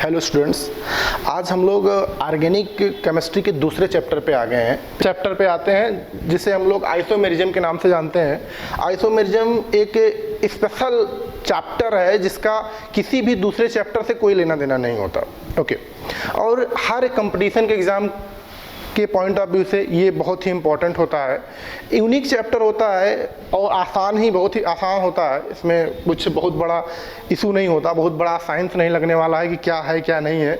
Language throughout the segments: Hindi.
हेलो स्टूडेंट्स, आज हम लोग ऑर्गेनिक केमिस्ट्री के दूसरे चैप्टर पे आ गए हैं। चैप्टर पे आते हैं जिसे हम लोग आइसोमेरिज्म के नाम से जानते हैं। आइसोमेरिज्म एक स्पेशल चैप्टर है जिसका किसी भी दूसरे चैप्टर से कोई लेना देना नहीं होता। ओके, और हर कंपटीशन के एग्ज़ाम के पॉइंट ऑफ व्यू से ये बहुत ही इम्पोर्टेंट होता है। यूनिक चैप्टर होता है और बहुत ही आसान होता है। इसमें कुछ बहुत बड़ा इशू नहीं होता, बहुत बड़ा साइंस नहीं लगने वाला है कि क्या है क्या नहीं है।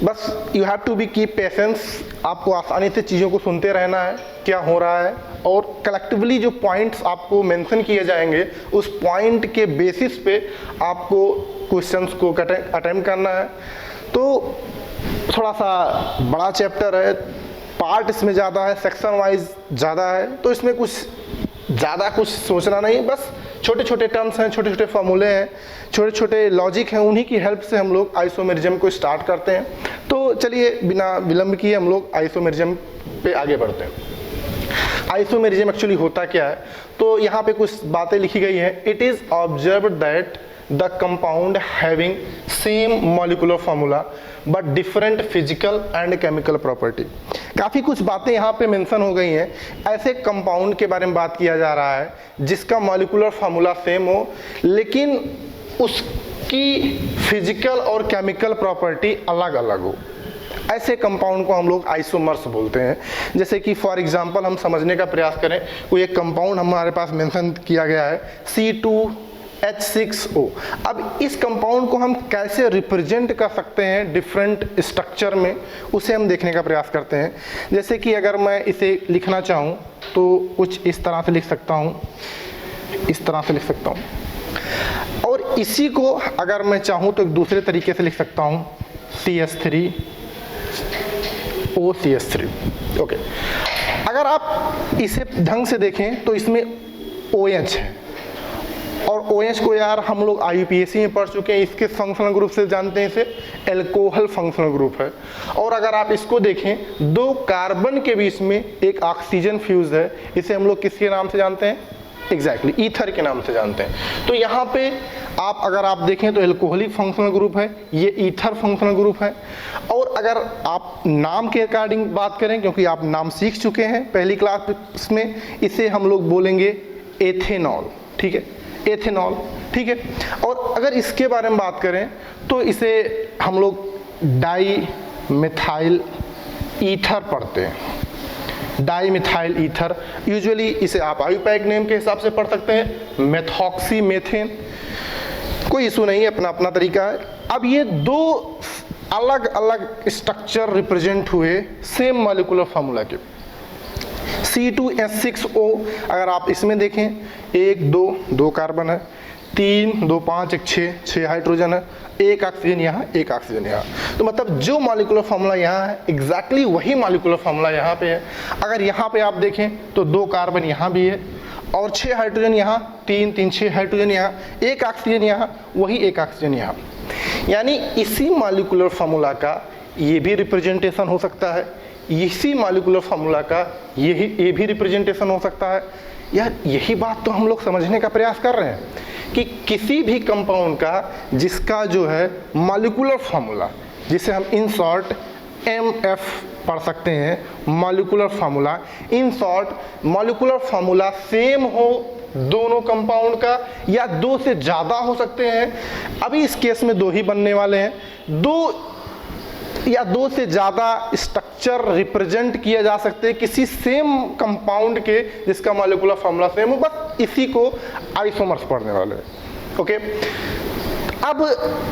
बस you have to be keep patience. आपको आसानी से चीज़ों को सुनते रहना है क्या हो रहा है, और कलेक्टिवली जो पॉइंट्स आपको मेंशन किए जाएंगे उस पॉइंट के बेसिस पे आपको क्वेश्चंस को अटेम्प्ट करना है। तो थोड़ा सा बड़ा चैप्टर है, पार्ट इसमें ज़्यादा है, सेक्शन वाइज ज़्यादा है, तो इसमें कुछ सोचना नहीं। बस छोटे छोटे टर्म्स हैं, छोटे छोटे फार्मूले हैं, छोटे छोटे लॉजिक हैं, उन्हीं की हेल्प से हम लोग आइसोमेरिज्म को स्टार्ट करते हैं। तो चलिए बिना विलंब किए हम लोग आइसोमेरिज्म पे आगे बढ़ते हैं। आइसोमेरिज्म एक्चुअली होता क्या है, तो यहाँ पे कुछ बातें लिखी गई हैं। It is observed that the compound having same molecular formula but different physical and chemical property. काफ़ी कुछ बातें यहाँ पे मेंशन हो गई हैं। ऐसे कंपाउंड के बारे में बात किया जा रहा है जिसका मॉलिक्यूलर फार्मूला सेम हो लेकिन उसकी फिजिकल और केमिकल प्रॉपर्टी अलग अलग हो। ऐसे कंपाउंड को हम लोग आइसोमर्स बोलते हैं। जैसे कि फॉर एग्जांपल हम समझने का प्रयास करें, कोई एक कंपाउंड हमारे पास मेंशन किया गया है C2H6O। अब इस कंपाउंड को हम कैसे रिप्रेजेंट कर सकते हैं डिफरेंट स्ट्रक्चर में, उसे हम देखने का प्रयास करते हैं। जैसे कि अगर मैं इसे लिखना चाहूँ तो कुछ इस तरह से लिख सकता हूँ, इस तरह से लिख सकता हूँ, और इसी को अगर मैं चाहूँ तो एक दूसरे तरीके से लिख सकता हूँ CH3OCH3। ओके, अगर आप इसे ढंग से देखें तो इसमें OH है, और OH को यार हम लोग IUPAC में पढ़ चुके हैं। इसके फंक्शनल ग्रुप से जानते हैं, इसे एल्कोहल फंक्शनल ग्रुप है। और अगर आप इसको देखें, दो कार्बन के बीच में एक ऑक्सीजन फ्यूज है, इसे हम लोग किसके नाम से जानते हैं? एग्जैक्टली ईथर के नाम से जानते हैं। तो यहाँ पे अगर आप देखें तो एल्कोहलिक फंक्शनल ग्रुप है, ये ईथर फंक्शनल ग्रुप है। और अगर आप नाम के अकॉर्डिंग बात करें, क्योंकि आप नाम सीख चुके हैं पहली क्लास में, इसे हम लोग बोलेंगे एथेनॉल। ठीक है, एथेनॉल, ठीक है। और अगर इसके बारे में बात करें तो इसे हम लोग डाई मिथाइल ईथर पढ़ते हैं, डाई मिथाइल ईथर। यूजुअली इसे आप आयुपैक नेम के हिसाब से पढ़ सकते हैं, मेथॉक्सी मेथेन, कोई इशू नहीं है, अपना अपना तरीका है। अब ये दो अलग अलग स्ट्रक्चर रिप्रेजेंट हुए सेम मॉलिक्यूलर फार्मूला के। C2H6O अगर आप इसमें देखें, 1 2 कार्बन है, 3 2 5 1 6 हाइड्रोजन है, एक ऑक्सीजन यहाँ, एक ऑक्सीजन यहाँ। तो मतलब जो मॉलिक्यूलर फार्मूला यहाँ है एग्जैक्टली वही मॉलिक्यूलर फार्मूला यहाँ पे है। अगर यहाँ पे आप देखें तो 2 कार्बन यहाँ भी है और 6 हाइड्रोजन यहाँ, 3 3 6 हाइड्रोजन यहाँ, एक ऑक्सीजन यहाँ, वही एक ऑक्सीजन यहाँ। यानी इसी मॉलिक्यूलर फार्मूला का ये भी रिप्रेजेंटेशन हो सकता है, इसी मॉलिक्यूलर फार्मूला का ये भी रिप्रेजेंटेशन हो सकता है। यार यही बात तो हम लोग समझने का प्रयास कर रहे हैं कि किसी भी कंपाउंड का जिसका जो है मॉलिक्यूलर फार्मूला, जिसे हम इन शॉर्ट MF पढ़ सकते हैं, molecular formula, in short molecular formula same हो दोनों कंपाउंड का, या दो से ज़्यादा हो सकते हैं। अभी इस केस में 2 ही बनने वाले हैं, 2 या 2 से ज़्यादा स्ट्रक्चर रिप्रेजेंट किए जा सकते हैं किसी सेम कंपाउंड के जिसका मॉलिक्यूलर फार्मूला सेम हो। बस इसी को आइसोमर्स पढ़ने वाले हैं। ओके, अब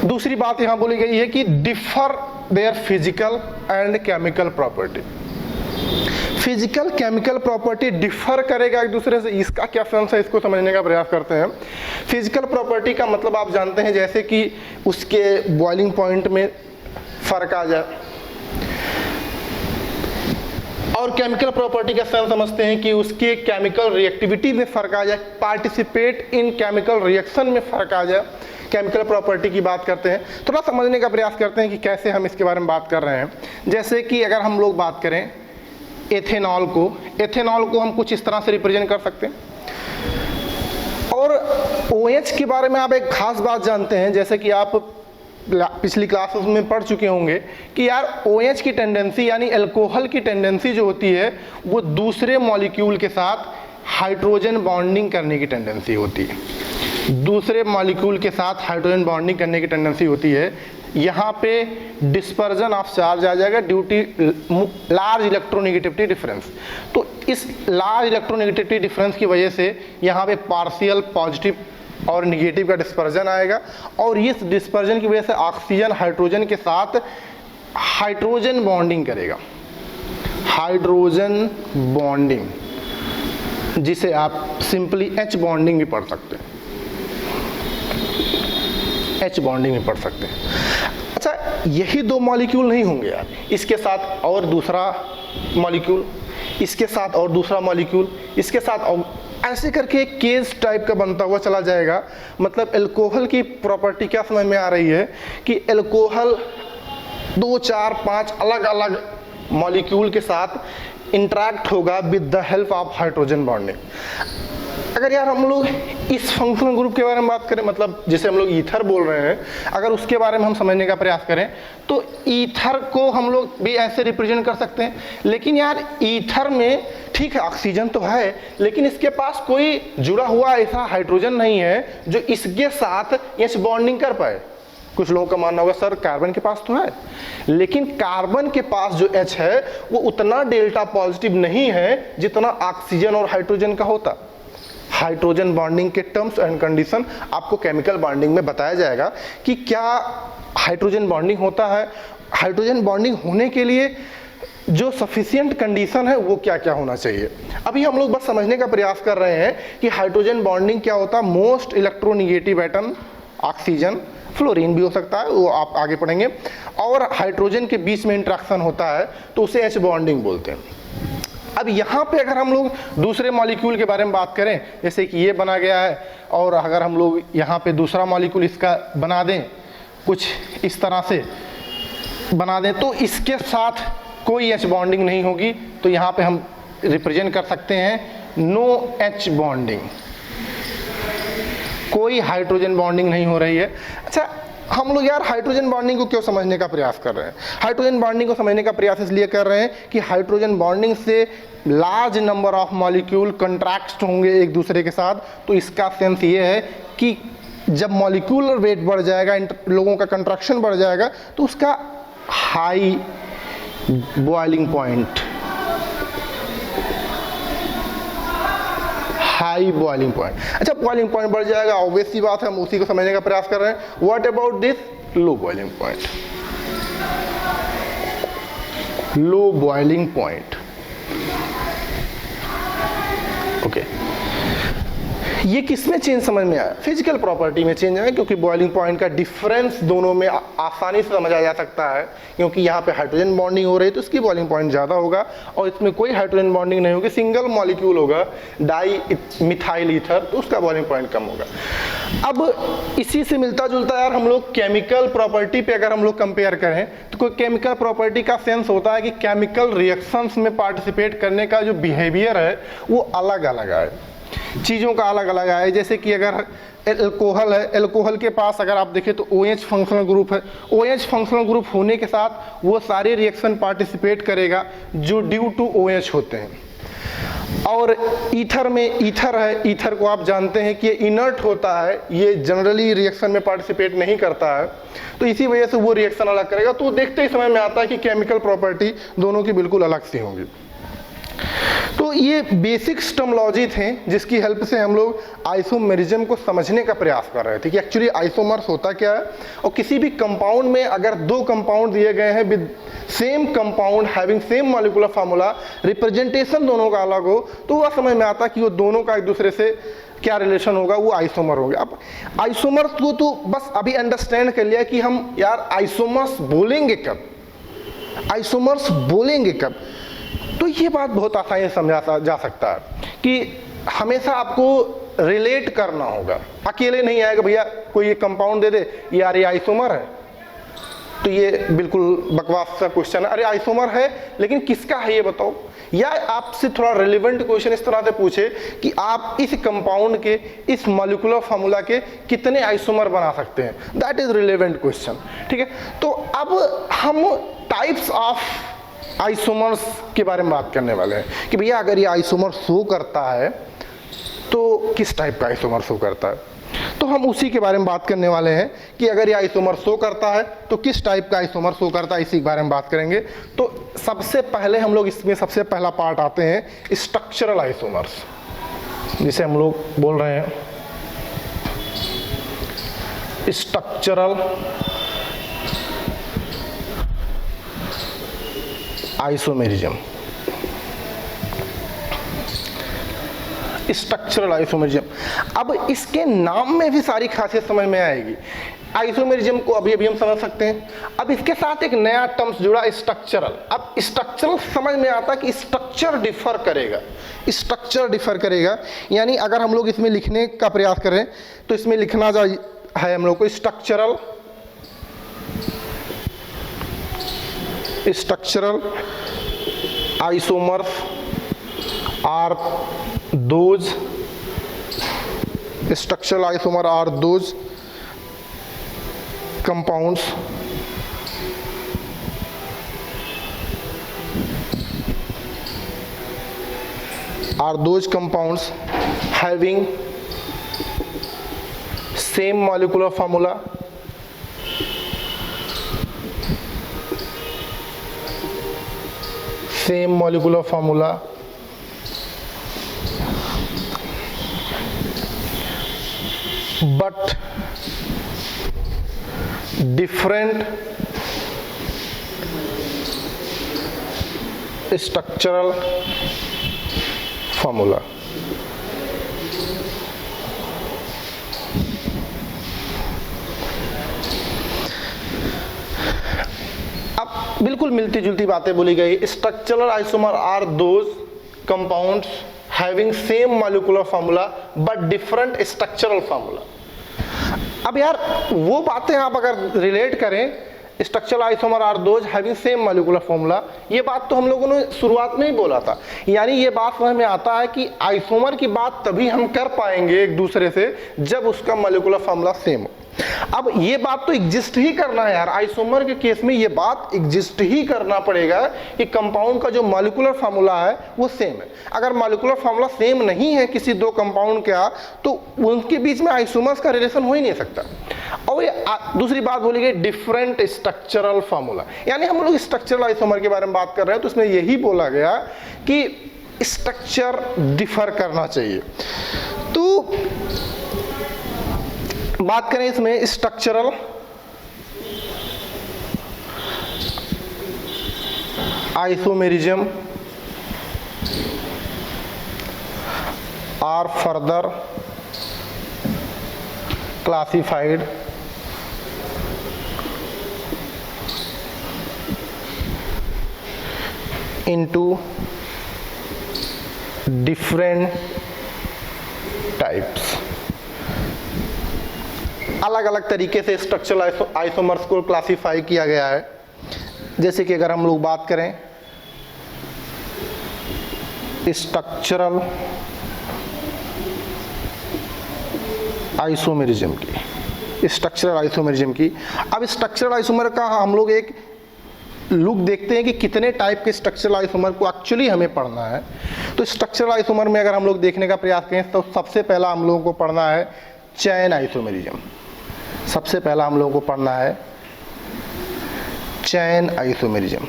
दूसरी बात यहाँ बोली गई है कि differ their physical and chemical property. Physical chemical property differ करेगा एक दूसरे से, इसका क्या सेंस है, इसको समझने का प्रयास करते हैं। फिजिकल प्रॉपर्टी का मतलब आप जानते हैं, जैसे कि उसके बॉइलिंग पॉइंट में फर्क आ जाए, और केमिकल प्रॉपर्टी का सेंस समझते हैं कि उसके केमिकल रिएक्टिविटी में फर्क आ जाए, पार्टिसिपेट इन केमिकल रिएक्शन में फर्क आ जाए। केमिकल प्रॉपर्टी की बात करते हैं, थोड़ा समझने का प्रयास करते हैं कि कैसे हम इसके बारे में बात कर रहे हैं। जैसे कि अगर हम लोग बात करें एथेनॉल को हम कुछ इस तरह से रिप्रेजेंट कर सकते हैं। और OH के बारे में आप एक खास बात जानते हैं, जैसे कि आप पिछली क्लासेस में पढ़ चुके होंगे कि यार OH की टेंडेंसी यानी अल्कोहल की टेंडेंसी जो होती है वो दूसरे मॉलिक्यूल के साथ हाइड्रोजन बॉन्डिंग करने की टेंडेंसी होती है। दूसरे मॉलिक्यूल के साथ हाइड्रोजन बॉन्डिंग करने की टेंडेंसी होती है। यहाँ पे डिस्पर्जन ऑफ चार्ज आ जाएगा due to large electronegativity difference. तो इस लार्ज इलेक्ट्रोनेगेटिविटी डिफरेंस की वजह से यहाँ पे पार्शियल पॉजिटिव और निगेटिव का डिस्पर्जन आएगा और इस डिस्पर्जन की वजह से ऑक्सीजन हाइड्रोजन के साथ हाइड्रोजन बॉन्डिंग करेगा। हाइड्रोजन बॉन्डिंग, जिसे आप सिंपली H बॉन्डिंग भी पढ़ सकते हैं, H बॉन्डिंग भी पढ़ सकते हैं। अच्छा, यही दो मॉलिक्यूल नहीं होंगे यार, इसके साथ और दूसरा मॉलिक्यूल, इसके साथ और दूसरा मॉलिक्यूल, इसके साथ और, ऐसे करके एक केस टाइप का बनता हुआ चला जाएगा। मतलब अल्कोहल की प्रॉपर्टी क्या समझ में आ रही है कि अल्कोहल 2, 4, 5 अलग अलग मॉलिक्यूल के साथ इंटरैक्ट होगा with the help of hydrogen bonding. अगर यार हम लोग इस फंक्शनल ग्रुप के बारे में बात करें, मतलब जिसे हम लोग ईथर बोल रहे हैं, अगर उसके बारे में हम समझने का प्रयास करें तो ईथर को हम लोग भी ऐसे रिप्रेजेंट कर सकते हैं। लेकिन यार ईथर में ठीक है ऑक्सीजन तो है, लेकिन इसके पास कोई जुड़ा हुआ ऐसा हाइड्रोजन नहीं है जो इसके साथ H बॉन्डिंग कर पाए। कुछ लोगों का मानना होगा सर कार्बन के पास तो है, लेकिन कार्बन के पास जो H है वो उतना डेल्टा पॉजिटिव नहीं है जितना ऑक्सीजन और हाइड्रोजन का होता। हाइड्रोजन बॉन्डिंग के टर्म्स एंड कंडीशन आपको केमिकल बॉन्डिंग में बताया जाएगा कि क्या हाइड्रोजन बॉन्डिंग होता है। हाइड्रोजन बॉन्डिंग होने के लिए जो सफिशिएंट कंडीशन है वो क्या क्या होना चाहिए। अभी हम लोग बस समझने का प्रयास कर रहे हैं कि हाइड्रोजन बॉन्डिंग क्या होता है। Most electronegative atom oxygen, fluorine भी हो सकता है, वो आप आगे पढ़ेंगे, और हाइड्रोजन के बीच में इंट्रैक्शन होता है तो उसे H बॉन्डिंग बोलते हैं। अब यहाँ पे अगर हम लोग दूसरे मॉलिक्यूल के बारे में बात करें, जैसे कि ये बना गया है और अगर हम लोग यहाँ पे दूसरा मॉलिक्यूल इसका बना दें, कुछ इस तरह से बना दें, तो इसके साथ कोई H बॉन्डिंग नहीं होगी। तो यहाँ पे हम रिप्रेजेंट कर सकते हैं नो H बॉन्डिंग, कोई हाइड्रोजन बॉन्डिंग नहीं हो रही है। अच्छा, हम लोग यार हाइड्रोजन बॉन्डिंग को क्यों समझने का प्रयास कर रहे हैं? हाइड्रोजन बॉन्डिंग को समझने का प्रयास इसलिए कर रहे हैं कि हाइड्रोजन बॉन्डिंग से large number of molecule contract होंगे एक दूसरे के साथ। तो इसका सेंस ये है कि जब मॉलिक्यूलर वेट बढ़ जाएगा, लोगों का कंट्रैक्शन बढ़ जाएगा, तो उसका high boiling point, high boiling point, अच्छा बॉइलिंग पॉइंट बढ़ जाएगा, ऑब्वियस सी बात है, हम उसी को समझने का प्रयास कर रहे हैं। What about this low boiling point? Low boiling point, okay, ये किसमें चेंज समझ में आया? फिजिकल प्रॉपर्टी में चेंज आया, क्योंकि बॉइलिंग पॉइंट का डिफरेंस दोनों में आसानी से समझा जा सकता है। क्योंकि यहाँ पे हाइड्रोजन बॉन्डिंग हो रही है तो इसकी बॉइलिंग पॉइंट ज़्यादा होगा, और इसमें कोई हाइड्रोजन बॉन्डिंग नहीं होगी, सिंगल मॉलिक्यूल होगा डाई मिथाइल ईथर, तो उसका बॉइलिंग पॉइंट कम होगा। अब इसी से मिलता जुलता यार हम लोग केमिकल प्रॉपर्टी पे अगर हम लोग कंपेयर करें तो कोई केमिकल प्रॉपर्टी का सेंस होता है कि केमिकल रिएक्शंस में पार्टिसिपेट करने का जो बिहेवियर है वो अलग अलग है, चीज़ों का अलग अलग है। जैसे कि अगर एल्कोहल है, एल्कोहल के पास अगर आप देखें तो OH फंक्शनल ग्रुप है। OH फंक्शनल ग्रुप होने के साथ वो सारे रिएक्शन पार्टिसिपेट करेगा जो ड्यू टू OH होते हैं। और ईथर में ईथर है, ईथर को आप जानते हैं कि ये इनर्ट होता है, ये जनरली रिएक्शन में पार्टिसिपेट नहीं करता है, तो इसी वजह से वो रिएक्शन अलग करेगा। तो देखते ही समझ में आता है कि केमिकल प्रॉपर्टी दोनों की बिल्कुल अलग सी होंगी। तो ये बेसिक टर्मिनोलॉजी थे जिसकी हेल्प से हम लोग आइसोमेरिज्म को समझने का प्रयास कर रहे थे कि एक्चुअली आइसोमर्स होता क्या है, और किसी भी कंपाउंड में अगर दो कंपाउंड दिए गए हैं with same compound having same molecular formula, representation दोनों का अलग हो, तो वह समझ में आता कि वो दोनों का एक दूसरे से क्या रिलेशन होगा, वो आइसोमर होगा। अब आइसोमर्स को तो बस अभी अंडरस्टैंड कर लिया कि हम यार आइसोमर्स बोलेंगे कब, आइसोमर्स बोलेंगे कब, तो ये बात बहुत आसानी से समझा जा सकता है कि हमेशा आपको रिलेट करना होगा, अकेले नहीं आएगा भैया कोई कंपाउंड दे दे यार ये आइसोमर है, तो ये बिल्कुल बकवास सा क्वेश्चन है। अरे आइसोमर है लेकिन किसका है ये बताओ। या आपसे थोड़ा रिलेवेंट क्वेश्चन इस तरह से पूछे कि आप इस कंपाउंड के, इस मॉलिक्यूलर फार्मूला के कितने आइसोमर बना सकते हैं, दैट इज रिलेवेंट क्वेश्चन। ठीक है, तो अब हम टाइप्स ऑफ आइसोमर्स के बारे में बात करने वाले हैं कि भैया अगर ये आइसोमर शो करता है तो किस टाइप का आइसोमर शो करता है। तो हम उसी के बारे में बात करने वाले हैं कि अगर ये आइसोमर शो करता है तो किस टाइप का आइसोमर शो करता है, इसी के बारे में बात करेंगे। तो सबसे पहले हम लोग इसमें सबसे पहला पार्ट आते हैं स्ट्रक्चरल आइसोमर्स, जिसे हम लोग बोल रहे हैं स्ट्रक्चरल आइसोमेरिज्म। स्ट्रक्चरल आइसोमेरिज्म, अब इसके नाम में भी सारी खासियत समझ में आएगी। आइसोमेरिज्म को अभी हम समझ सकते हैं। अब इसके साथ एक नया टर्म्स जुड़ा, स्ट्रक्चरल। अब स्ट्रक्चरल समझ में आता कि स्ट्रक्चर डिफर करेगा, स्ट्रक्चर डिफर करेगा, यानी अगर हम लोग इसमें लिखने का प्रयास करें तो इसमें लिखना जो है हम लोग को structural isomers are those structural isomer are those compounds having same molecular formula but different structural formula। अब बिल्कुल मिलती जुलती बातें बोली गई। Structural isomer are those compounds having same molecular formula but different structural formula। अब यार वो बातें आप अगर रिलेट करें, structural isomer are those having same molecular formula, ये बात तो हम लोगों ने शुरुआत में ही बोला था। यानी ये बात समझ में आता है कि आइसोमर की बात तभी हम कर पाएंगे एक दूसरे से जब उसका मॉलिक्यूलर फॉर्मूला सेम हो। अब ये बात तो एग्जिस्ट ही करना है यार, आइसोमर के केस में ये बात एग्जिस्ट ही करना पड़ेगा कि कंपाउंड का जो मॉलिक्यूलर फार्मूला है वो सेम है। अगर मॉलिक्यूलर फार्मूला सेम नहीं है किसी दो कंपाउंड का तो उनके बीच में आइसोमर्स का रिलेशन हो ही नहीं सकता। और ये दूसरी बात बोली गई डिफरेंट स्ट्रक्चरल फार्मूला, यानी हम लोग स्ट्रक्चरल आइसोमर के बारे में बात कर रहे हैं तो उसमें यही बोला गया कि स्ट्रक्चर डिफर करना चाहिए। तो बात करें इसमें structural isomerism are further classified into different types। अलग अलग तरीके से स्ट्रक्चरल आइसोमर्स को क्लासिफाई किया गया है। जैसे कि अगर हम लोग बात करें स्ट्रक्चरल आइसोमेरिज्म की, स्ट्रक्चरल आइसोमेरिज्म की। अब स्ट्रक्चरल आइसोमर का हम लोग एक लुक देखते हैं कि कितने टाइप के स्ट्रक्चरल आइसोमर को एक्चुअली हमें पढ़ना है। तो स्ट्रक्चरल आइसोमर में अगर हम लोग देखने का प्रयास करें तो सबसे पहला हम लोगों को पढ़ना है चैन आइसोमेरिज्म। सबसे पहला हम लोगों को पढ़ना है चैन आइसोमेरिज्म।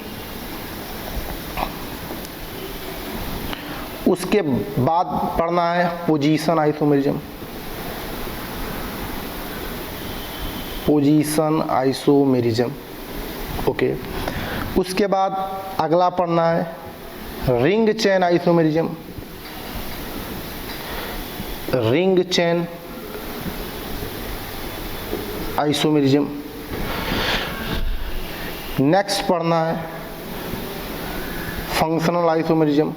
उसके बाद पढ़ना है position isomerism. Position isomerism, okay. उसके बाद अगला पढ़ना है ring chain isomerism. Ring chain isomerism. Next पढ़ना है फंक्शनल आइसोमेरिज्म।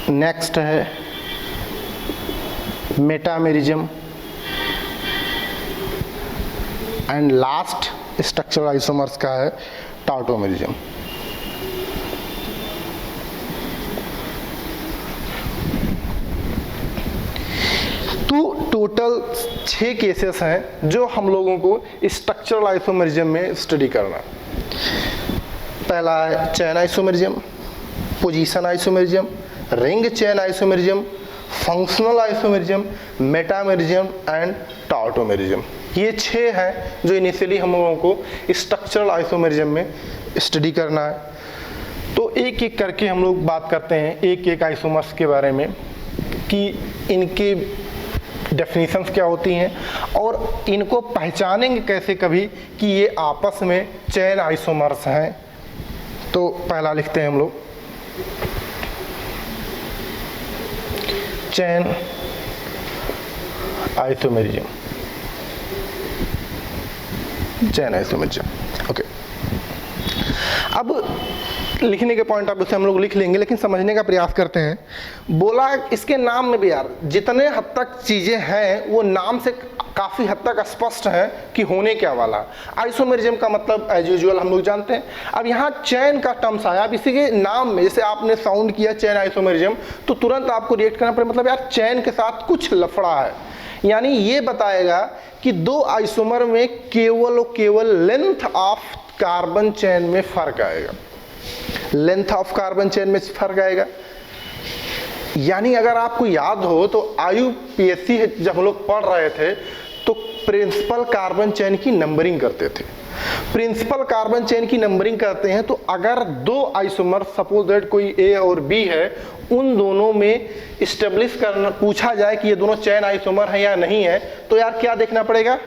नेक्स्ट है metamerism, and last structural isomers का है टाउटोमेरिज्म। तो टोटल 6 केसेस हैं जो हम लोगों को स्ट्रक्चरल आइसोमेरिज्म में स्टडी करना। पहला है chain isomerism, position isomerism, ring chain isomerism, functional isomerism, metamerism and tautomerism. ये 6 हैं जो इनिशियली हम लोगों को स्ट्रक्चरल आइसोमेरिज्म में स्टडी करना है। तो एक एक करके हम लोग बात करते हैं एक एक आइसोमर्स के बारे में कि इनके डेफिनेशंस क्या होती हैं और इनको पहचानेंगे कैसे कभी कि ये आपस में चेन आइसोमर्स हैं। तो पहला लिखते हैं हम लोग chain isomerism, chain isomerism. Okay, अब लिखने के पॉइंट अब उसे हम लोग लिख लेंगे, लेकिन समझने का प्रयास करते हैं। बोला इसके नाम में भी यार जितने हद तक चीजें हैं वो नाम से काफी हद तक स्पष्ट है कि होने क्या वाला। आइसोमेरिज्म का मतलब एज यूजुअल हम लोग जानते हैं। अब यहाँ चैन का टर्म्स आया, अब इसी के नाम में जैसे आपने साउंड किया चैन आइसोमेरिज्म तो तुरंत आपको रिएक्ट करना पड़े, मतलब यार चैन के साथ कुछ लफड़ा है। यानी ये बताएगा कि दो आइसोमर में केवल और केवल लेंथ ऑफ कार्बन चेन में फर्क आएगा, लेंथ ऑफ कार्बन चेन में फर्क आएगा। यानी अगर आपको याद हो तो IUPAC जब हम लोग पढ़ रहे थे तो प्रिंसिपल कार्बन चेन की नंबरिंग करते थे। प्रिंसिपल कार्बन चेन की नंबरिंग करते हैं तो अगर दो आइसोमर सपोज दैट कोई A और B है, उन दोनों में इस्टेब्लिश करना पूछा जाए कि ये दोनों चेन आइसोमर है या नहीं है, तो यार क्या देखना पड़ेगा?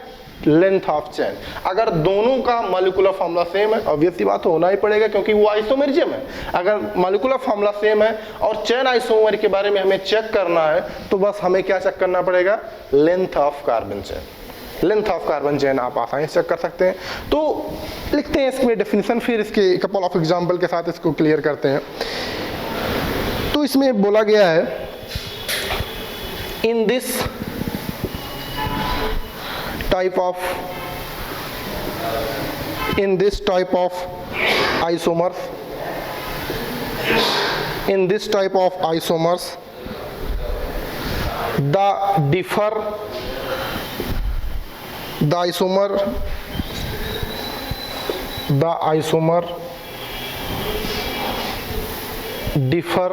Length of chain. अगर दोनों का मॉलिक्यूलर फॉर्मूला सेम है, ऑब्वियस सी बात होना ही पड़ेगा क्योंकि वो आइसोमेरिज्म है। अगर मॉलिक्यूलर फॉर्मूला सेम है और चेन आइसोमर के बारे में हमें चेक करना है तो बस हमें क्या चेक करना पड़ेगा? Length of carbon chain. Length of carbon chain आप आसानी से चेक कर सकते हैं। तो लिखते हैं इसमें डेफिनेशन, फिर इसके कपल ऑफ एग्जाम्पल के साथ इसको क्लियर करते हैं। तो इसमें बोला गया है in this type of isomers, in this type of isomers the isomer differ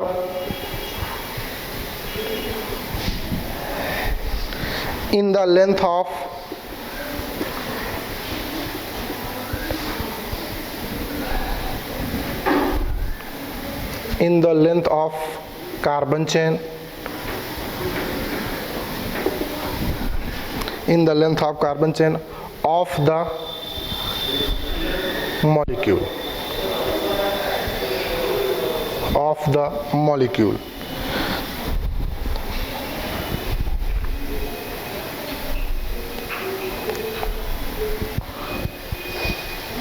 in the length of carbon chain, in the length of carbon chain of the molecule,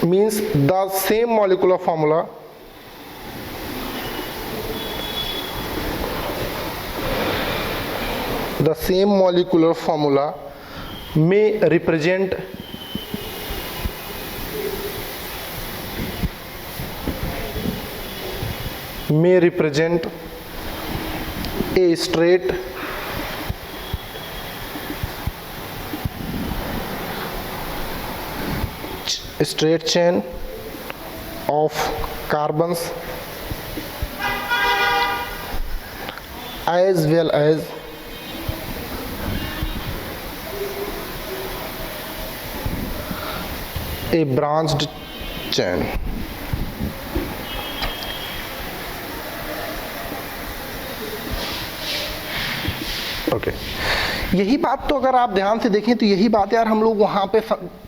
means the same molecular formula may represent a straight chain of carbons as well as a branched chain. Okay, यही बात तो अगर आप ध्यान से देखें तो यही बात यार हम लोग वहाँ पे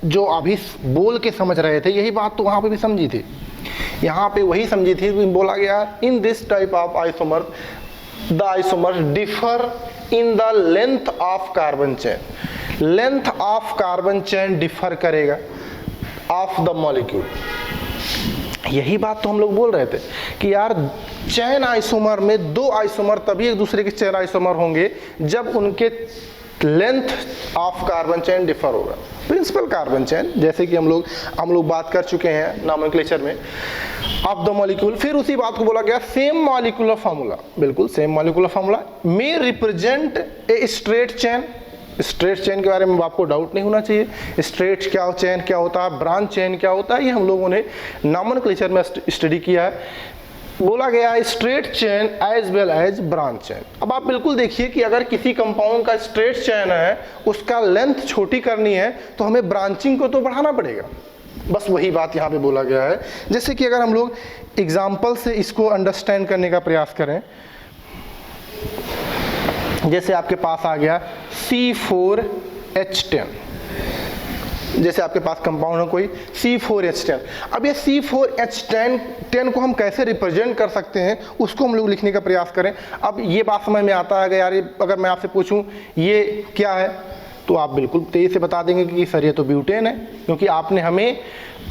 जो अभी बोल के समझ रहे थे, यही बात तो वहाँ पे भी समझी थी। यहाँ पे वही समझी थी, बोला गया in this type of isomer the isomer differ in the length of carbon chain. Length of carbon chain differ करेगा ऑफ द मॉलिक्यूल। यही बात तो हम लोग बोल रहे थे कि यार चेन आइसोमर में दो आइसोमर तभी एक दूसरे के चेन आइसोमर होंगे जब उनके length of carbon chain differ होगा। प्रिंसिपल कार्बन चेन, जैसे कि हम लोग बात कर चुके हैं नॉमेनक्लेचर में ऑफ द मॉलिक्यूल। फिर उसी बात को बोला गया सेम मॉलिक्यूलर फार्मूला, बिल्कुल सेम मॉलिक्यूलर फार्मूला में represent a straight chain. Straight chain के बारे में आपको डाउट नहीं होना चाहिए। स्ट्रेट क्या चेन क्या होता है, ब्रांच चेन क्या होता है, ये हम लोगों ने नॉमेनक्लेचर में स्टडी किया है। बोला गया है straight chain as well as branch chain. अब आप बिल्कुल देखिए कि अगर किसी कंपाउंड का स्ट्रेट चेन है, उसका लेंथ छोटी करनी है तो हमें ब्रांचिंग को तो बढ़ाना पड़ेगा। बस वही बात यहाँ पे बोला गया है। जैसे कि अगर हम लोग एग्जाम्पल से इसको अंडरस्टैंड करने का प्रयास करें, जैसे आपके पास आ गया C4H10, जैसे आपके पास कंपाउंड है कोई C4H10। अब ये C4H10 को हम कैसे रिप्रेजेंट कर सकते हैं उसको हम लोग लिखने का प्रयास करें। अब ये बात समझ में आता है कि यार अगर मैं आपसे पूछूं ये क्या है, तो आप बिल्कुल तेजी से बता देंगे कि सर ये तो ब्यूटेन है, क्योंकि आपने हमें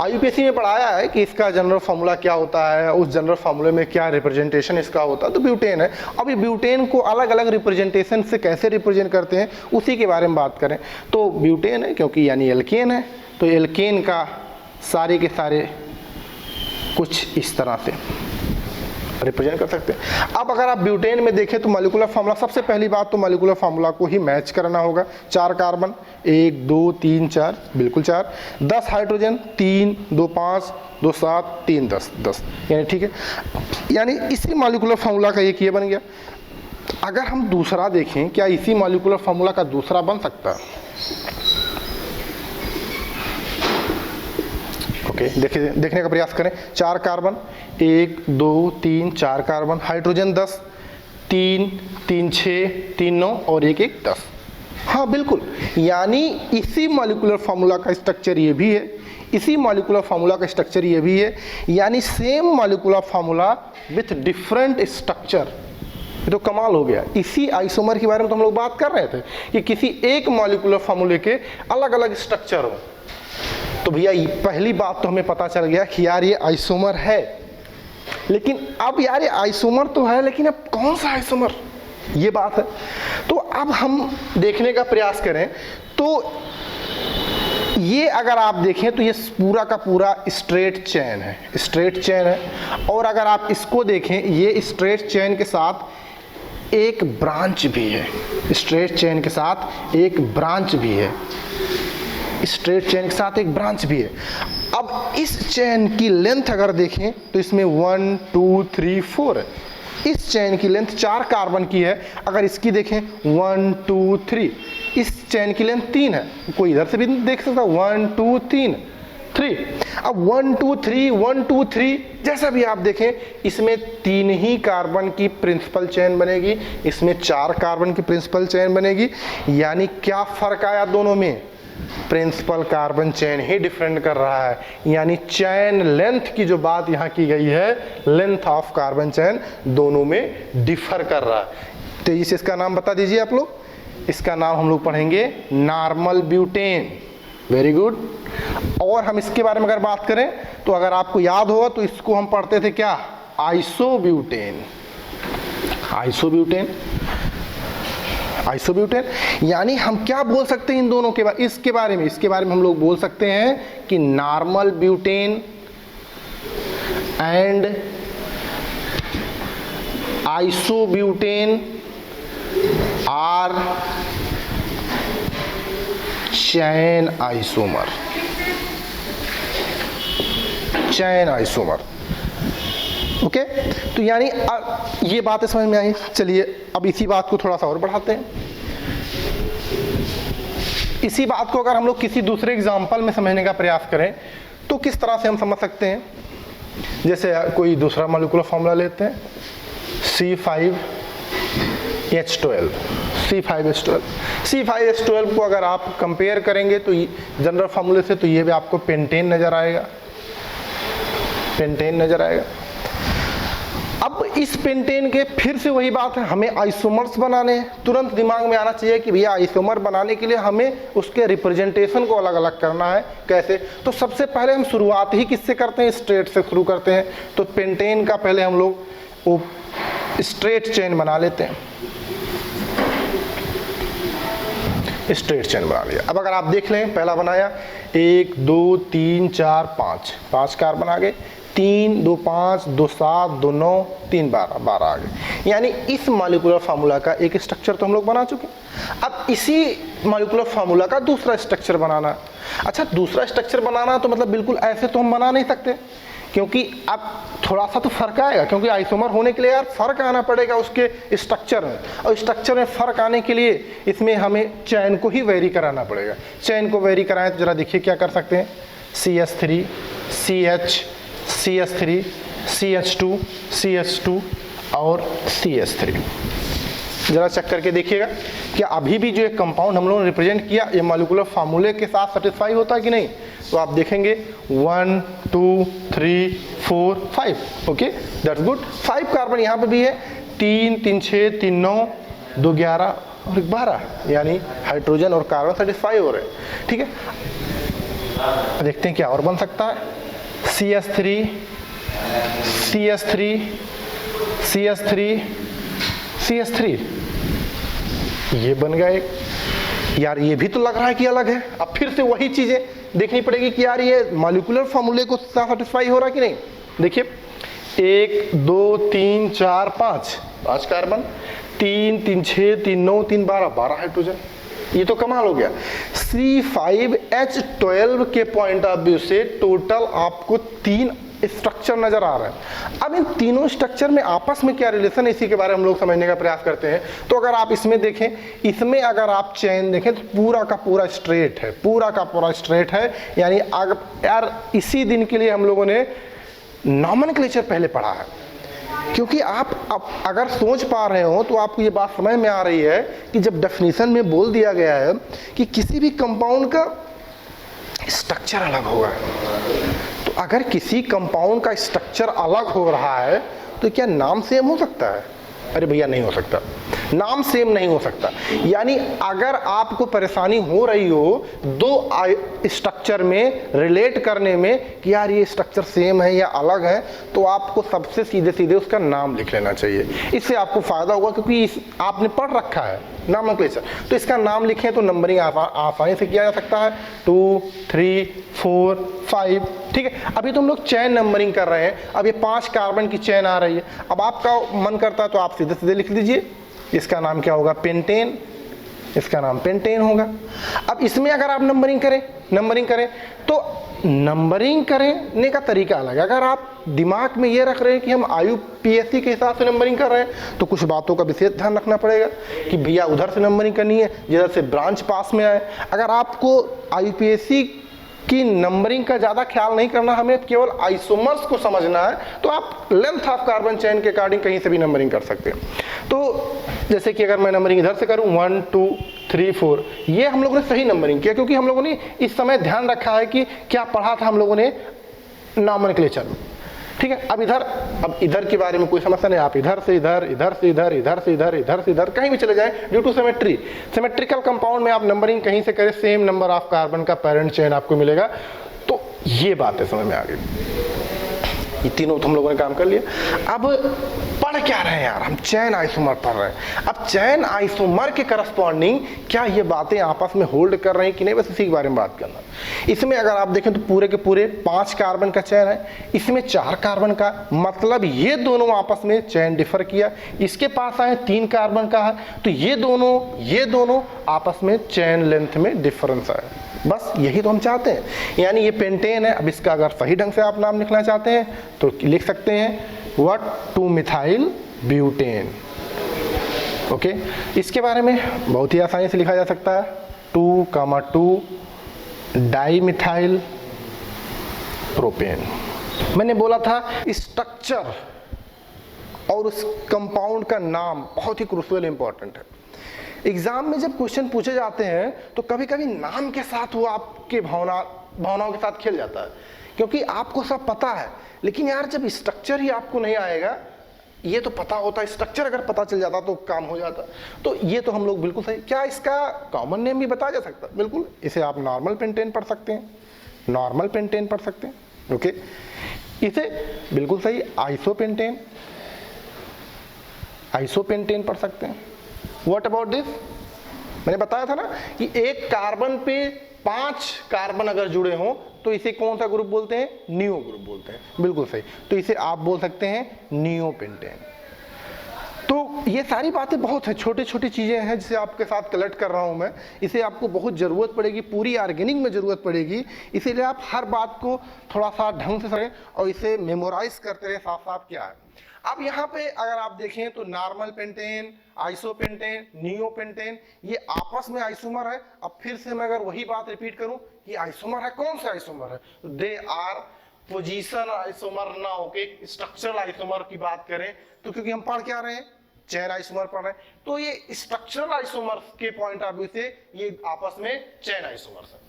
IUPAC में पढ़ाया है कि इसका जनरल फार्मूला क्या होता है, उस जनरल फार्मूले में क्या रिप्रेजेंटेशन इसका होता है, तो ब्यूटेन है। अब ये ब्यूटेन को अलग अलग रिप्रेजेंटेशन से कैसे रिप्रेजेंट करते हैं उसी के बारे में बात करें। तो ब्यूटेन है क्योंकि यानी एल्केन है, तो एल्केन का सारे के सारे कुछ इस तरह से रिप्रेजेंट कर सकते हैं। अब अगर आप ब्यूटेन में देखें तो मॉलिक्यूलर फार्मूला, सबसे पहली बात तो मॉलिक्यूलर फार्मूला को ही मैच करना होगा। 4 कार्बन, 1 2 3 4, बिल्कुल 4, 10 हाइड्रोजन, 3 2 5 2 7 3 10 10, यानी ठीक है, यानी इसी मॉलिक्यूलर फार्मूला का एक ये बन गया। अगर हम दूसरा देखें, क्या इसी मॉलिक्यूलर फार्मूला का दूसरा बन सकता है? ओके, देखने का प्रयास करें। 4 कार्बन, 1 2 3 4 कार्बन, हाइड्रोजन 10, 3 3 6 3 9 और 1 1 10। हाँ बिल्कुल, यानी इसी मॉलिक्यूलर फार्मूला का स्ट्रक्चर ये भी है, इसी मॉलिक्यूलर फार्मूला का स्ट्रक्चर ये भी है, यानी same molecular formula with different structure. ये तो कमाल हो गया। इसी आइसोमर के बारे में तो हम लोग बात कर रहे थे कि किसी एक मॉलिक्यूलर फार्मूले के अलग अलग स्ट्रक्चर हो। तो भैया पहली बात तो हमें पता चल गया कि यार ये आइसोमर है, लेकिन अब यार ये आइसोमर तो है, लेकिन अब कौन सा आइसोमर, ये बात है। तो अब हम देखने का प्रयास करें तो ये अगर आप देखें तो ये पूरा का पूरा स्ट्रेट चेन है, स्ट्रेट चेन है। और अगर आप इसको देखें, ये स्ट्रेट चेन के साथ एक ब्रांच भी है, स्ट्रेट चेन के साथ एक ब्रांच भी है, स्ट्रेट चेन के साथ एक ब्रांच भी है। अब इस चेन की लेंथ अगर देखें तो इसमें 1 2 3 4 है। इस चेन की लेंथ 4 कार्बन की है। अगर इसकी देखें 1 2 3, इस चेन की लेंथ 3 है। कोई इधर से भी देख सकता है 1 2 3 3। अब 1 2 3 1 2 3 जैसा भी आप देखें, इसमें 3 ही कार्बन की प्रिंसिपल चेन बनेगी, इसमें 4 कार्बन की प्रिंसिपल चेन बनेगी। यानी क्या फर्क आया दोनों में? प्रिंसिपल कार्बन चेन ही डिफरेंट कर रहा है। यानी चेन लेंथ की जो बात यहाँ की गई है, लेंथ ऑफ कार्बन चेन दोनों में डिफर कर रहा है। तो इस इसका नाम बता दीजिए आप लोग। इसका नाम हम लोग पढ़ेंगे नॉर्मल ब्यूटेन। Very good. और हम इसके बारे में अगर बात करें तो अगर आपको याद होगा तो इसको हम पढ़ते थे क्या? आइसोब्यूटेन। Isobutane, isobutane. यानी हम क्या बोल सकते हैं इन दोनों के बारे, इसके बारे में हम लोग बोल सकते हैं कि normal butane and isobutane are chain isomer. Chain isomer. Okay, तो यानी ये बातें समझ में आई। चलिए अब इसी बात को थोड़ा सा और बढ़ाते हैं। इसी बात को अगर हम लोग किसी दूसरे एग्जाम्पल में समझने का प्रयास करें तो किस तरह से हम समझ सकते हैं? जैसे कोई दूसरा मॉलिक्यूलर फॉर्मूला लेते हैं, C5H12। C5H12, C5H12 को अगर आप कंपेयर करेंगे तो जनरल फार्मूले से, तो ये भी आपको पेंटेन नजर आएगा, पेंटेन नजर आएगा। अब इस पेंटेन के फिर से वही बात है, हमें आइसोमर्स बनाने हैं। तुरंत दिमाग में आना चाहिए कि भैया आइसोमर बनाने के लिए हमें उसके रिप्रेजेंटेशन को अलग अलग करना है। कैसे? तो सबसे पहले हम शुरुआत ही किससे करते हैं? स्ट्रेट से शुरू करते हैं। तो पेंटेन का पहले हम लोग वो स्ट्रेट चेन बना लेते हैं, स्ट्रेट चेन बना लिया। अब अगर आप देख लें, पहला बनाया 1 2 3 4 5 कार्बन आ गए, 3 2 5 2 7 2 9 3 12 आ गए। यानी इस मॉलिक्यूलर फार्मूला का एक स्ट्रक्चर तो हम लोग बना चुके। अब इसी मॉलिक्यूलर फार्मूला का दूसरा स्ट्रक्चर बनाना। अच्छा, दूसरा स्ट्रक्चर बनाना तो मतलब बिल्कुल ऐसे तो हम बना नहीं सकते, क्योंकि अब थोड़ा सा तो फर्क आएगा, क्योंकि आइसोमर होने के लिए यार फर्क आना पड़ेगा उसके स्ट्रक्चर में, और स्ट्रक्चर में फर्क आने के लिए इसमें हमें चैन को ही वेरी कराना पड़ेगा। चैन को वेरी कराएं तो जरा देखिए क्या कर सकते हैं। CH3 CH CH3 CH2 CH2 और CH3। जरा चेक करके देखिएगा क्या अभी भी जो एक कंपाउंड हम लोगों ने रिप्रेजेंट किया ये मॉलिक्यूलर फार्मूले के साथ सेटिस्फाई होता है कि नहीं। तो आप देखेंगे 1 2 3 4 5। Okay, that's good. 5 कार्बन यहाँ पे भी है, 3 3 6 3 9 2 11 और 12, यानी हाइड्रोजन और कार्बन सेटिस्फाई हो रहे हैं। ठीक है, देखते हैं क्या और बन सकता है। CH3 CH3 CH3 CH3, ये बन गया एक। यार ये भी तो लग रहा है कि अलग है। अब फिर से वही चीजें देखनी पड़ेगी कि यार ये मॉलिक्यूलर फार्मूले को सेटिस्फाई हो रहा है कि नहीं। देखिए 1 2 3 4 5 कार्बन, 3 3 6 3 9 3 12 हाइड्रोजन। ये तो कमाल हो गया। C5H12 के पॉइंट ऑफ व्यू से टोटल आपको 3 स्ट्रक्चर नजर आ रहा है। अब इन तीनों स्ट्रक्चर में आपस में क्या रिलेशन है, इसी के बारे में हम लोग समझने का प्रयास करते हैं। तो अगर आप इसमें देखें, इसमें अगर आप चेन देखें तो पूरा का पूरा स्ट्रेट है, पूरा का पूरा स्ट्रेट है। यानी यार इसी दिन के लिए हम लोगों ने नॉमेनक्लेचर पहले पढ़ा है, क्योंकि आप अगर सोच पा रहे हो तो आपको ये बात समझ में आ रही है कि जब डेफिनेशन में बोल दिया गया है कि किसी भी कंपाउंड का स्ट्रक्चर अलग होगा, तो अगर किसी कंपाउंड का स्ट्रक्चर अलग हो रहा है तो क्या नाम सेम हो सकता है? अरे भैया नहीं हो सकता, नाम सेम नहीं हो सकता। यानी अगर आपको परेशानी हो रही हो दो स्ट्रक्चर में रिलेट करने में कि यार ये स्ट्रक्चर सेम है या अलग है, तो आपको सबसे सीधे सीधे उसका नाम लिख लेना चाहिए। इससे आपको फायदा होगा, क्योंकि आपने पढ़ रखा है नॉमेनक्लेचर, तो इसका नाम लिखें तो नंबरिंग आसानी से किया जा सकता है। 2 3 4 5। ठीक है, अभी तो हम लोग चेन नंबरिंग कर रहे हैं। अब ये 5 कार्बन की चेन आ रही है। अब आपका मन करता है तो आप सीधे सीधे लिख लीजिए, इसका नाम क्या होगा? पेंटेन। इसका नाम पेंटेन होगा। अब इसमें अगर आप नंबरिंग करें तो नंबरिंग करने का तरीका अलग है। अगर आप दिमाग में ये रख रहे हैं कि हम IUPAC के हिसाब से नंबरिंग कर रहे हैं, तो कुछ बातों का विशेष ध्यान रखना पड़ेगा कि भैया उधर से नंबरिंग करनी है जिधर से ब्रांच पास में आए। अगर आपको IUPAC की नंबरिंग का ज़्यादा ख्याल नहीं करना, हमें केवल आइसोमर्स को समझना है, तो आप लेंथ ऑफ कार्बन चेन के अकॉर्डिंग कहीं से भी नंबरिंग कर सकते हैं। तो जैसे कि अगर मैं नंबरिंग इधर से करूं 1 2 3 4, ये हम लोगों ने सही नंबरिंग किया, क्योंकि हम लोगों ने इस समय ध्यान रखा है कि क्या पढ़ा था हम लोगों ने नॉमेनक्लेचर में। ठीक है, अब इधर के बारे में कोई समस्या नहीं। आप इधर से इधर, इधर से इधर, इधर से इधर, इधर से इधर कहीं भी चले जाएं, ड्यू टू सिमेट्रिकल कंपाउंड में आप नंबरिंग कहीं से करें, सेम नंबर ऑफ कार्बन का पेरेंट चेन आपको मिलेगा। तो ये बातें समझ में आ गई। ये तीनों तो हम लोगों ने काम कर लिया। अब पढ़ क्या रहे हैं यार, हम चैन आइसोमर पढ़ रहे हैं। अब चैन आइसोमर के करस्पॉन्डिंग क्या ये बातें आपस में होल्ड कर रहे हैं कि नहीं, बस इसी के बारे में बात करना। इसमें अगर आप देखें तो पूरे के पूरे 5 कार्बन का चैन है, इसमें 4 कार्बन का, मतलब ये दोनों आपस में चैन डिफर किया। इसके पास आए 3 कार्बन का है, तो ये दोनों आपस में चैन लेंथ में डिफरेंस आया। बस यही तो हम चाहते हैं। यानी ये पेंटेन है। अब इसका अगर सही ढंग से आप नाम लिखना चाहते हैं तो लिख सकते हैं 2 मिथाइल ब्यूटेन। ओके, इसके बारे में बहुत ही आसानी से लिखा जा सकता है 2,2 डाई मिथाइल प्रोपेन। मैंने बोला था स्ट्रक्चर और उस कंपाउंड का नाम बहुत ही क्रूशियल इंपॉर्टेंट है। एग्जाम में जब क्वेश्चन पूछे जाते हैं तो कभी कभी नाम के साथ वो आपके भावनाओं के साथ खेल जाता है, क्योंकि आपको सब पता है, लेकिन यार जब स्ट्रक्चर ही आपको नहीं आएगा, ये तो पता होता, स्ट्रक्चर अगर पता चल जाता तो काम हो जाता। तो ये तो हम लोग बिल्कुल सही। क्या इसका कॉमन नेम भी बताया जा सकता? बिल्कुल, इसे आप नॉर्मल पेंटेन पढ़ सकते हैं, नॉर्मल पेंटेन पढ़ सकते हैं। ओके, इसे बिल्कुल सही आइसोपेंटेन, आइसोपेंटेन पढ़ सकते हैं। What about this? मैंने बताया था ना कि एक कार्बन पे 5 कार्बन अगर जुड़े हों तो इसे कौन सा ग्रुप बोलते हैं? नियो ग्रुप बोलते हैं। बिल्कुल सही, तो इसे आप बोल सकते हैं नियोपेंटेन। तो ये सारी बातें बहुत है, छोटी छोटी चीजें हैं जिसे आपके साथ कलेक्ट कर रहा हूं मैं। इसे आपको बहुत जरूरत पड़ेगी, पूरी ऑर्गेनिक में जरूरत पड़ेगी, इसीलिए आप हर बात को थोड़ा सा ढंग से करें और इसे मेमोराइज करते रहे साथ साथ क्या है। अब यहाँ पे अगर आप देखें तो नॉर्मल पेंटेन, आइसोपेंटेन, नियोपेंटेन, ये आपस में आइसोमर है। अब फिर से मैं अगर वही बात रिपीट करूं कि आइसोमर है, कौन सा आइसोमर है? दे आर पोजीशन आइसोमर ना होके स्ट्रक्चरल आइसोमर की बात करें तो, क्योंकि हम पढ़ क्या रहे हैं? चेन आइसोमर पढ़ रहे हैं, तो ये स्ट्रक्चरल आइसोमर के पॉइंट ऑफ व्यू से ये आपस में चेन आइसोमर है।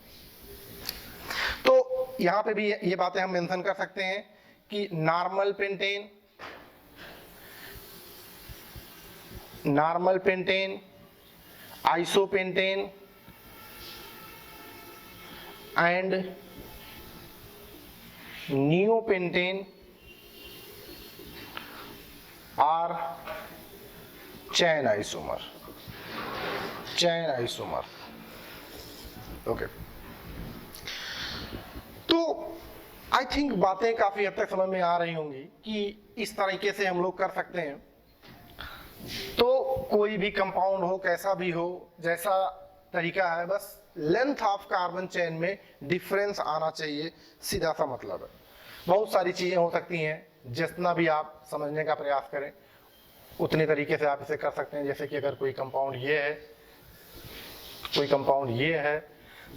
तो यहां पे भी ये बातें हम मेंशन कर सकते हैं कि normal pentane, normal pentane, isopentane and neopentane are chain isomer, chain isomer. Okay, तो आई थिंक बातें काफी हद तक समझ में आ रही होंगी कि इस तरीके से हम लोग कर सकते हैं। तो कोई भी कंपाउंड हो, कैसा भी हो, जैसा तरीका है, बस लेंथ ऑफ कार्बन चेन में डिफरेंस आना चाहिए, सीधा सा मतलब है। बहुत सारी चीजें हो सकती हैं, जितना भी आप समझने का प्रयास करें उतने तरीके से आप इसे कर सकते हैं। जैसे कि अगर कोई कंपाउंड ये है, कोई कंपाउंड ये है,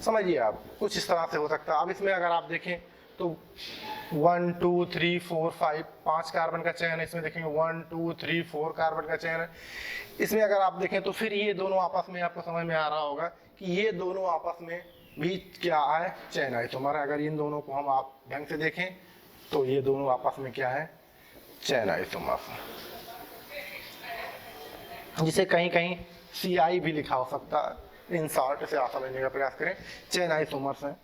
समझिए आप कुछ इस तरह से हो सकता है। अब इसमें अगर आप देखें तो 1 2 3 4 5 5 कार्बन का चयन है। इसमें देखेंगे 1 2 3 4 कार्बन का चयन है। इसमें अगर आप देखें तो फिर ये दोनों आपस में, आपको समझ में आ रहा होगा कि ये दोनों आपस में भी क्या है? चैन आइसोमर है। अगर इन दोनों को हम आप ढंग से देखें तो ये दोनों आपस में क्या है? चैन आइसोमर, जिसे कहीं कहीं CI भी लिखा हो सकता है। इन शॉर्ट से आप समझने का प्रयास करें, चैन आइसोमर्स हैं।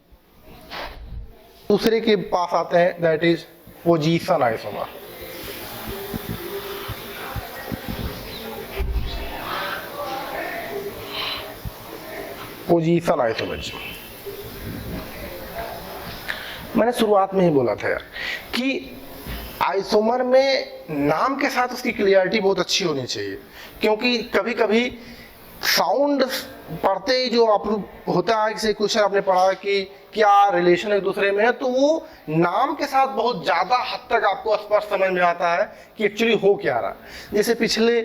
दूसरे के पास आते हैं, that is position isomer. Position isomer मैंने शुरुआत में ही बोला था यार कि आइसोमर में नाम के साथ उसकी क्लियरिटी बहुत अच्छी होनी चाहिए, क्योंकि कभी कभी साउंड पढ़ते ही जो आप होता है, किसी क्वेश्चन आपने पढ़ा कि क्या रिलेशन एक दूसरे में है, तो वो नाम के साथ बहुत ज्यादा हद तक आपको स्पष्ट समझ में आता है कि एक्चुअली हो क्या रहा है। जैसे पिछले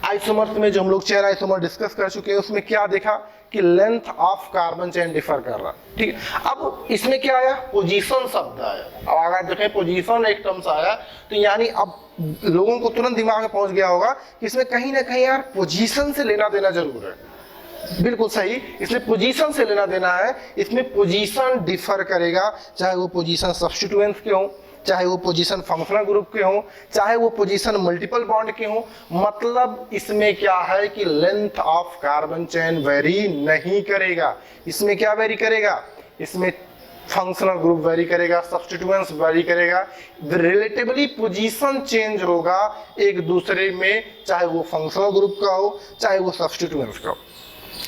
आइसोमर्स में जो हम लोग चेन आइसोमर डिस्कस कर चुके हैं, उसमें क्या देखा कि length of carbon chain differ कर रहा, ठीक है। अब इसमें क्या आया? पोजीशन शब्द आया। अब अगर देखें पोजीशन एक टर्म्स आया तो यानी अब लोगों को तुरंत दिमाग में पहुंच गया होगा कि इसमें कहीं ना कहीं यार पोजीशन से लेना देना जरूर है। बिल्कुल सही, इसमें पोजीशन से लेना देना है। इसमें पोजीशन डिफर करेगा, चाहे वो पोजीशन सब्स्टिट्यूएंट्स के हो, चाहे वो पोजीशन फंक्शनल ग्रुप के हो, चाहे वो पोजीशन मल्टीपल बॉन्ड के हो। मतलब इसमें क्या है कि length of carbon chain very नहीं करेगा। इसमें क्या वेरी करेगा? इसमें फंक्शनल ग्रुप वेरी करेगा, सब्स्टिट्यूएंट्स वेरी करेगा, रिलेटिवली पोजीशन चेंज होगा एक दूसरे में, चाहे वो फंक्शनल ग्रुप का हो, चाहे वो सब्स्टिट्यूएंट्स का हो,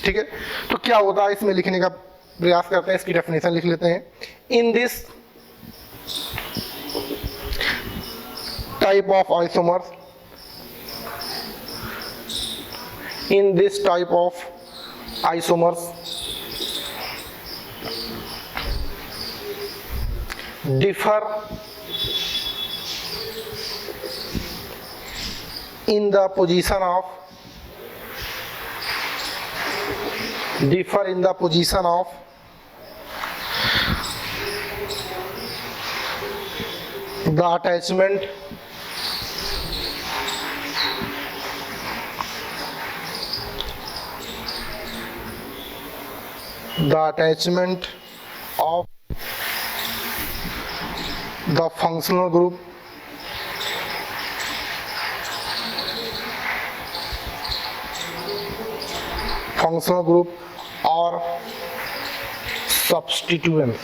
ठीक है। तो क्या होता है, इसमें लिखने का प्रयास करते हैं, इसकी डेफिनेशन लिख लेते हैं। In this type of isomers, in this type of isomers differ in the position of the attachment of the functional group functional group और substituent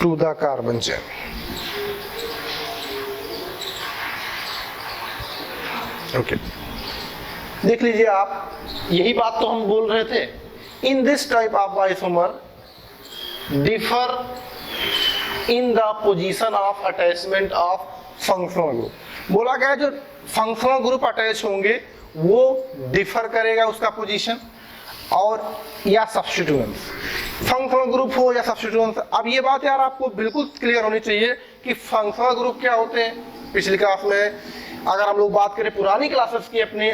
to the carbon chain. Okay, देख लीजिए आप, यही बात तो हम बोल रहे थे। In this type of isomer differ in the position of attachment of functional group. बोला गया जो फंक्शनल ग्रुप अटैच होंगे वो डिफर करेगा उसका पोजीशन, और या सब्स्टिट्यूएंट्स, फंक्शनल ग्रुप हो या सब्स्टिट्यूएंट्स। अब ये बात यार आपको बिल्कुल क्लियर होनी चाहिए कि फंक्शनल ग्रुप क्या होते हैं। पिछली क्लास में अगर हम लोग बात करें पुरानी क्लासेस की अपने,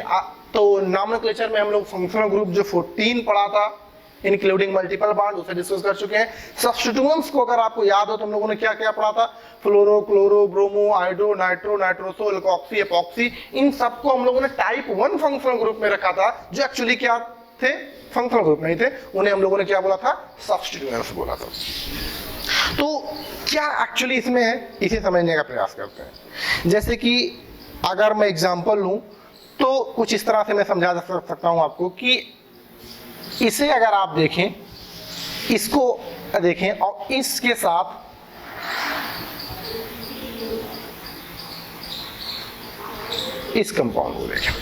तो नॉमेनक्लेचर में हम लोग फंक्शनल ग्रुप जो 14 पढ़ा था इंक्लूडिंग मल्टीपल बॉन्ड, उसे डिस्कस कर चुके हैं। सब्स्टिट्यूएंट्स को अगर आपको याद हो तो हम लोगों ने क्या क्या पढ़ा था, fluoro, chloro, bromo, iodo, nitro, nitroso, alkoxy, epoxy, इन सबको हम लोगों ने टाइप 1 फंक्शनल ग्रुप में रखा था, जो एक्चुअली क्या थे, फंक्शनल ग्रुप नहीं थे। उन्हें हम लोगों ने क्या बोला था, सब्स्टिट्यूएंट्स बोला था। तो क्या एक्चुअली इसमें है, इसे समझने का प्रयास करते हैं। जैसे कि अगर मैं एग्जांपल लूं तो कुछ इस तरह से मैं समझा सकता हूं आपको कि इसे अगर आप देखें, इसको देखें और इसके साथ इस कंपाउंड को देखें,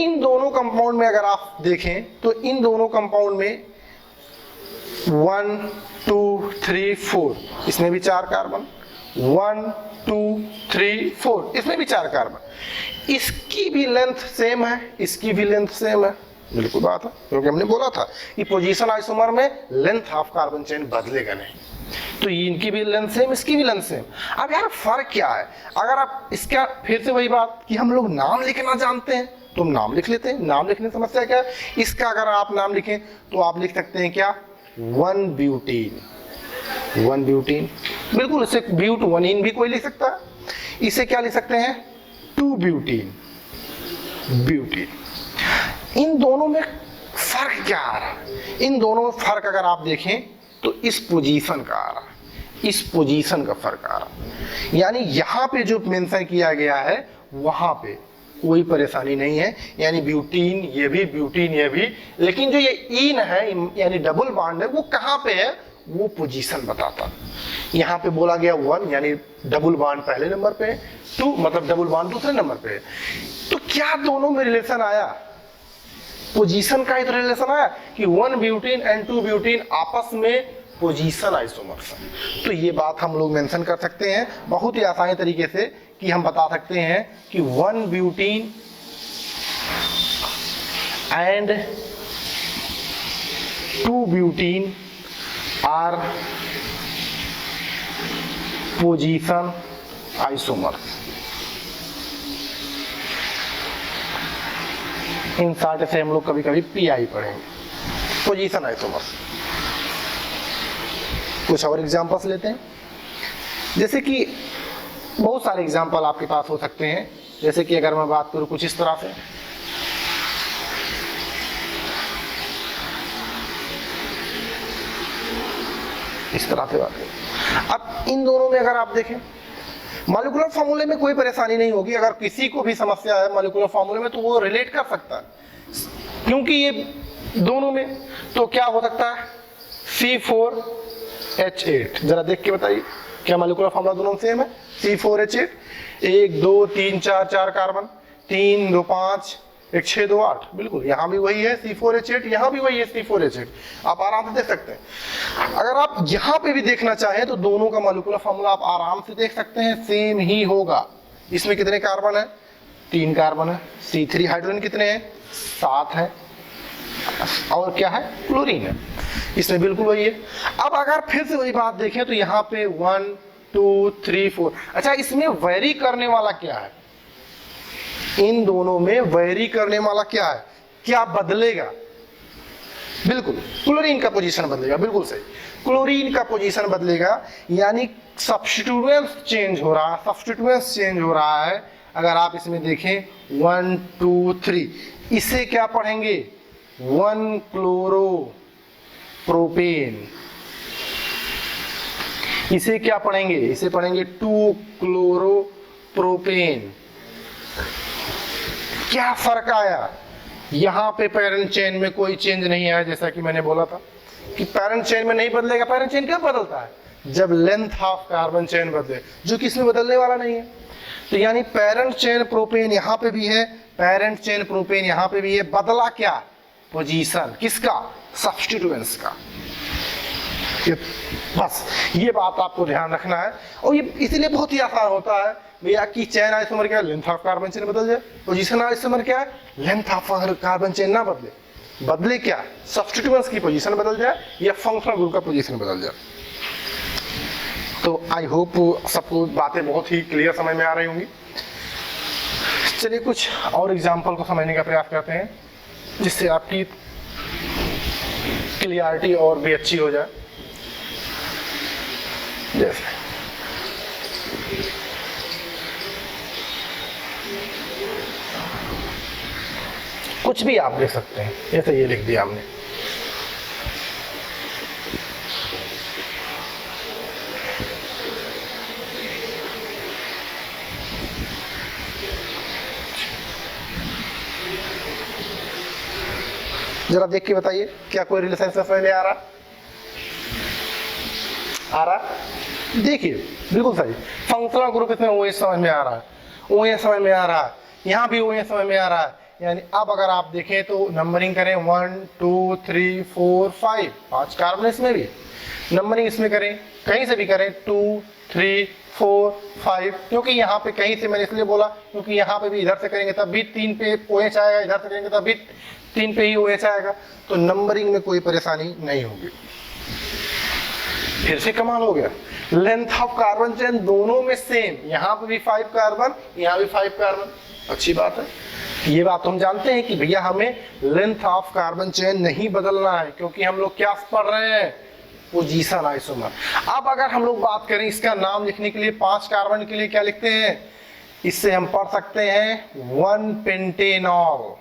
इन दोनों कंपाउंड में अगर आप देखें तो इन दोनों कंपाउंड में 1 2 3 4, इसमें भी 4 कार्बन, 1 2 3 4, इसमें भी 4 कार्बन। इसकी भी लेंथ सेम है, इसकी भी लेंथ सेम है, बिल्कुल बात है, क्योंकि हमने बोला था कि पोजीशन आइसोमर में लेंथ ऑफ कार्बन चेन बदलेगा नहीं। तो इनकी भी लेंथ सेम, इसकी भी लेंथ सेम। अब यार फर्क क्या है, अगर आप इसका फिर से वही बात कि हम लोग नाम लिखना जानते हैं तो हम नाम लिख लेते हैं। नाम लिखने की समस्या क्या है, इसका अगर आप नाम लिखें तो आप लिख सकते हैं क्या, 1 ब्यूटीन, 1 ब्यूटीन, बिल्कुल। इसे ब्यूट 1 भी कोई लिख सकता है। इसे क्या लिख सकते हैं, 2 ब्यूटीन, ब्यूटीन। इन दोनों में फर्क क्या आ रहा है, इन दोनों में फर्क अगर आप देखें तो इस पोजीशन का आ रहा है, इस पोजीशन का फर्क आ रहा है। यानी यहां पे जो मेंशन किया गया है वहां पे कोई परेशानी नहीं है, यानी ब्यूटीन ये भी, ब्यूटीन ये भी, लेकिन जो ये इन है यानी डबल बॉन्ड है वो कहां पे है, वो पोजीशन बताता। यहाँ पे बोला गया 1 यानी डबल बॉन्ड पहले नंबर पे, 2 मतलब डबल बॉन्ड दूसरे नंबर पे। तो क्या दोनों में रिलेशन आया, पोजीशन का ही तो रिलेशन आया कि 1 ब्यूटीन एंड 2 ब्यूटीन आपस में पोजीशन आइसोमर्स है। तो ये बात हम लोग मेंशन कर सकते हैं बहुत ही आसानी तरीके से कि हम बता सकते हैं कि 1 butene and 2 butene are position isomers. इन सारे से हम लोग कभी कभी पीआई पढ़ेंगे, पोजीशन आइसोमर्स। कुछ और एग्जांपल्स लेते हैं, जैसे कि बहुत सारे एग्जांपल आपके पास हो सकते हैं। जैसे कि अगर मैं बात करूं कुछ इस तरह से, इस तरह से बात करें। अब इन दोनों में अगर आप देखें मॉलिक्यूलर फॉर्मूले में कोई परेशानी नहीं होगी। अगर किसी को भी समस्या है मॉलिक्यूलर फॉर्मूले में तो वो रिलेट कर सकता है, क्योंकि ये दोनों में तो क्या हो सकता है, C4H8। जरा देख के बताइए क्या मॉलिक्यूलर फॉर्मूला दोनों सेम है, C4H8, 1 2 3 4 4 कार्बन, 3 2 5 1 6 2 8, बिल्कुल यहाँ भी वही है C4H8, यहाँ भी वही है C4H8। आप आराम से देख सकते हैं। अगर आप यहाँ पे भी देखना चाहें तो दोनों का मॉलिक्यूलर फॉर्मूला आप आराम से देख सकते हैं, सेम ही होगा। इसमें कितने कार्बन है, 3 कार्बन है। C3 हाइड्रोजन कितने हैं, 7 है, और क्या है, क्लोरीन है। इसमें बिल्कुल वही है। अब अगर फिर से वही बात देखें तो यहाँ पे 1 2 3 4, अच्छा इसमें वेरी करने वाला क्या है, इन दोनों में वेरी करने वाला क्या है, क्या बदलेगा, बिल्कुल क्लोरीन का पोजीशन बदलेगा, बिल्कुल सही, क्लोरीन का पोजीशन बदलेगा। यानी सब्स्टिट्यूएंट्स चेंज हो रहा है, सब्स्टिट्यूएंट्स चेंज हो रहा है। अगर आप इसमें देखें 1 2 3, इसे क्या पढ़ेंगे, 1 क्लोरो प्रोपेन। इसे क्या पढ़ेंगे, इसे पढ़ेंगे 2 क्लोरो प्रोपेन। क्या फर्क आया? यहां पे पैरेंट चेन में कोई चेंज नहीं आया, जैसा कि मैंने बोला था कि पैरेंट चेन में नहीं बदलेगा। पैरेंट चेन कब बदलता है? जब लेंथ ऑफ कार्बन चेन बदले, जो कि इसमें बदलने वाला नहीं है। तो यानी पैरेंट चेन प्रोपेन यहां पे भी है, पैरेंट चेन प्रोपेन यहां पे भी है। बदला क्या? पोजीशन। किसका? सब्स्टिट्यूएंट्स का। बस ये बात आपको ध्यान रखना है। और ये इसीलिए बहुत ही आसान होता है भैया कि चेन आइसोमर क्या है? लेंथ ऑफ कार्बन चेन बदल जाए। पोजीशन आइसोमर क्या है? लेंथ ऑफ कार्बन चेन ना बदले, बदले क्या? सब्स्टिट्यूएंट्स की पोजीशन बदल जाए या फंक्शनल ग्रुप का पोजीशन बदल जाए। तो आई होप सबको बातें बहुत ही क्लियर समझ में आ रही होंगी। चलिए कुछ और एग्जाम्पल को समझने का प्रयास करते हैं जिससे आपकी क्लियरिटी और भी अच्छी हो जाए। जैसे कुछ भी आप लिख सकते हैं, जैसे ये लिख दिया हमने। जरा देख के बताइए क्या कोई रिलेशनशिप समझ में आ रहा? आ रहा? देखिए बिल्कुल सही। फंक्शनल ग्रुप इसमें OH समझ में आ रहा है, OH समझ में आ रहा है, यहाँ भी OH समझ में आ रहा है। यानी अब अगर आप देखें तो नंबरिंग करें 1 2 3 4 5, 5 कार्बन इसमें भी। नंबरिंग इसमें करें, कहीं से भी करें 2 3 4 5, क्योंकि यहाँ पे कहीं से मैंने इसलिए बोला क्योंकि यहाँ पे भी इधर से करेंगे तब भी 3 पे OH आएगा, इधर से करेंगे तब भी 3 पे ही OH आएगा। तो नंबरिंग में कोई परेशानी नहीं होगी। फिर से कमाल हो गया, लेंथ ऑफ कार्बन चेन दोनों में सेम, यहाँ पे भी 5 कार्बन, यहाँ भी 5 कार्बन। अच्छी बात है। ये बात हम जानते हैं कि भैया हमें लेंथ ऑफ कार्बन चेन नहीं बदलना है, क्योंकि हम लोग क्या पढ़ रहे हैं? Position isomer. अब अगर हम लोग बात करें इसका नाम लिखने के लिए, 5 कार्बन के लिए क्या लिखते हैं? इससे हम पढ़ सकते हैं 1 पेंटेनॉल,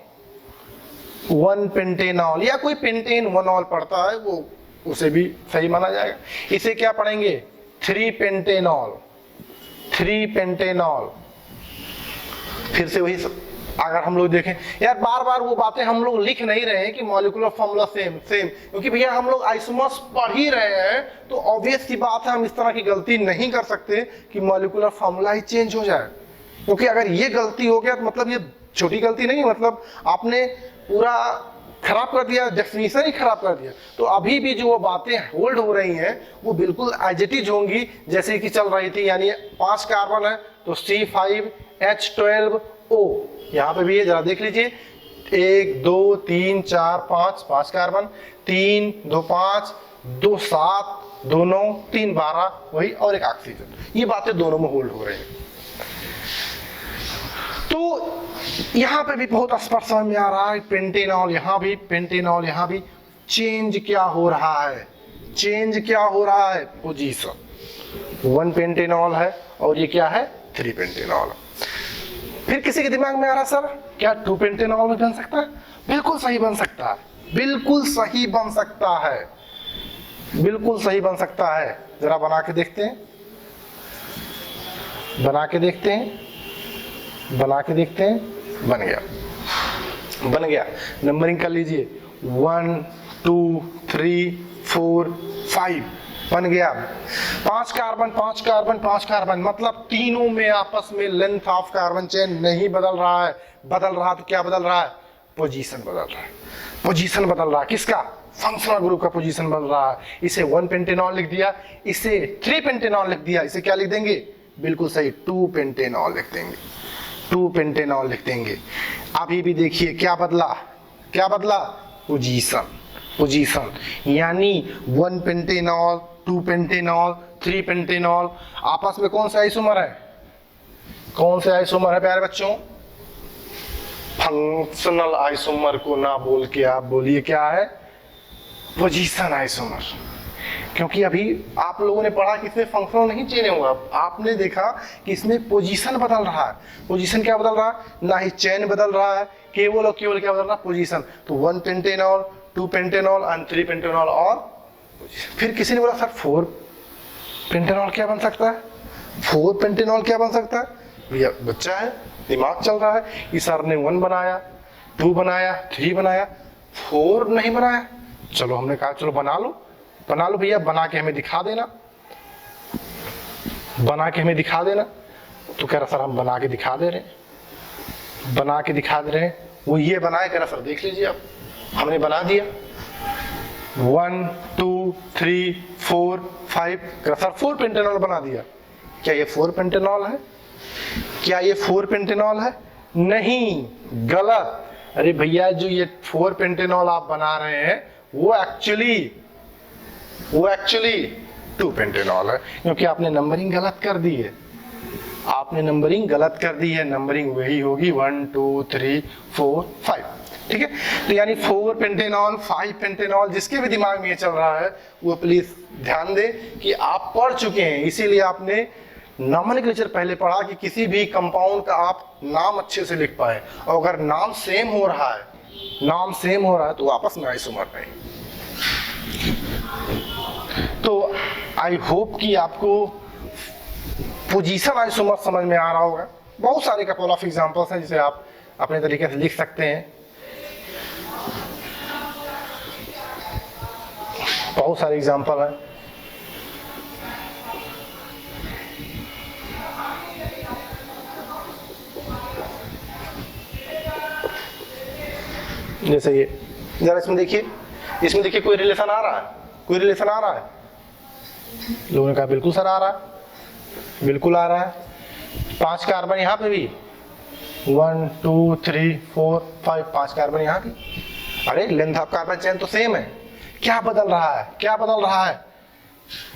1 पेंटेनॉल, या कोई पेंटेन 1 ऑल पढ़ता है वो उसे भी सही माना जाएगा। इसे क्या पढ़ेंगे? 3 पेंटेनॉल, 3 पेंटेनॉल। फिर से वही अगर हम लोग देखें, यार बार बार वो बातें हम लोग लिख नहीं रहे हैं कि मॉलिक्यूलर फॉर्मूला सेम सेम, क्योंकि भैया हम लोग आइसोमर्स पढ़ ही रहे हैं। तो ऑब्वियस सी बात है, हम इस तरह की गलती नहीं कर सकते कि मॉलिक्यूलर फॉर्मूला ही चेंज हो जाए। क्योंकि अगर ये गलती हो गया तो मतलब ये छोटी गलती नहीं, मतलब आपने पूरा खराब कर दिया, डेफिनेशन ही खराब कर दिया। तो अभी भी जो वो बातें होल्ड हो रही हैं वो बिल्कुल एज इट इज होंगी जैसे कि चल रही थी। यानी 5 कार्बन है तो C5H12O, यहाँ पे भी है, जरा देख लीजिए। 1 2 3 4 5, 5 कार्बन, 3 2 5 2 7 2 9 3 12, वही, और एक ऑक्सीजन। ये बातें दोनों में होल्ड हो रही हैं। तो यहाँ पे भी बहुत स्पष्ट समझ में आ रहा है, पेंटेनॉल यहाँ भी, पेंटेनॉल यहाँ भी। चेंज क्या हो रहा है? चेंज क्या हो रहा है? पोजीशन। 1 पेंटेनॉल है और ये क्या है? 3 पेंटेनॉल। फिर किसी के दिमाग में आ रहा, सर क्या 2 पेंटेनॉल भी बन सकता है? बिल्कुल सही बन सकता है, बिल्कुल सही बन सकता है, बिल्कुल सही बन सकता है। जरा बना के देखते हैं, बना के देखते हैं, बना के देखते हैं। बन गया, बन गया। नंबरिंग कर लीजिए 1 2 3 4 5, बन गया। 5 कार्बन 5 कार्बन 5 कार्बन, मतलब तीनों में आपस में लेंथ ऑफ कार्बन चेन नहीं बदल रहा है। बदल रहा तो क्या बदल रहा है? पोजीशन बदल रहा है, पोजीशन बदल रहा है। किसका? फंक्शनल ग्रुप का पोजीशन बदल रहा है। इसे 1 पेंटेनॉल लिख दिया, इसे 3 पेंटेनॉल लिख दिया, इसे क्या लिख देंगे? बिल्कुल सही, 2 पेंटेनॉल लिख देंगे, 2 पेंटेनॉल लिख देंगे। अभी भी देखिए क्या बदला, क्या बदला? Position, position. यानी 1 पेंटेनॉल 2 पेंटेनॉल 3 पेंटेनॉल आपस में कौन सा आइसोमर है? कौन से आइसोमर है प्यारे बच्चों? फंक्शनल आइसोमर को ना बोल के आप बोलिए क्या है? Position isomer. क्योंकि अभी आप लोगों ने पढ़ा कि इसमें फंक्शनल नहीं चेंज हुआ, आपने देखा कि इसमें पोजीशन बदल रहा है। पोजीशन क्या बदल रहा है? ना ही चेन बदल रहा है, केवल और केवल क्या बदल रहा है? पोजीशन। तो 1 पेंटेनॉल 2 पेंटेनॉल एंड 3 पेंटेनॉल। और फिर किसी ने बोला सर 4 पेंटेनॉल क्या बन सकता है? 4 पेंटेनॉल क्या बन सकता है? भैया बच्चा है, दिमाग चल रहा है कि सर ने 1 बनाया, 2 बनाया, 3 बनाया, 4 नहीं बनाया। चलो हमने कहा चलो बना लो भैया, बना के हमें दिखा देना, बना के हमें दिखा देना। तो कह रहा सर हम बना के दिखा दे रहे हैं, बना के दिखा दे रहे हैं। वो ये बनाए, कह रहा सर देख लीजिए आप, हमने बना दिया 1 2 3 4 5, कह रहा सर 4 पेंटेनॉल बना दिया। क्या ये 4 पेंटेनॉल है? क्या ये 4 पेंटेनॉल है? नहीं, गलत। अरे भैया जो ये 4 पेंटेनॉल आप बना रहे हैं वो एक्चुअली 2 पेंटेनॉल है, क्योंकि आपने नंबरिंग गलत कर दी है, आपने नंबरिंग गलत कर दी है। नंबरिंग वही होगी 1 2 3 4 5, ठीक है। तो यानी 4 पेंटेनॉल 5 पेंटेनॉल, जिसके भी दिमाग में ये चल रहा है वो प्लीज ध्यान दे कि आप पढ़ चुके हैं, इसीलिए आपने नॉमेनक्लेचर पहले पढ़ा कि किसी भी कंपाउंड का आप नाम अच्छे से लिख पाए। और अगर नाम सेम हो रहा है तो आपस में आइसोमर नहीं। तो आई होप कि आपको पोजीशन आइसोमर समझ में आ रहा होगा। बहुत सारे कपल ऑफ एग्जांपल्स हैं जिसे आप अपने तरीके से लिख सकते हैं, बहुत सारे एग्जांपल हैं। जैसे ये, जरा इसमें देखिए कोई रिलेशन आ रहा है? लोगों ने कहा बिल्कुल सर आ रहा है, बिल्कुल आ रहा है। 5 कार्बन यहाँ पे भी, 1 2 3 4 5, 5 कार्बन यहाँ भी। अरे लेंथ ऑफ कार्बन चेन तो सेम है, क्या बदल रहा है?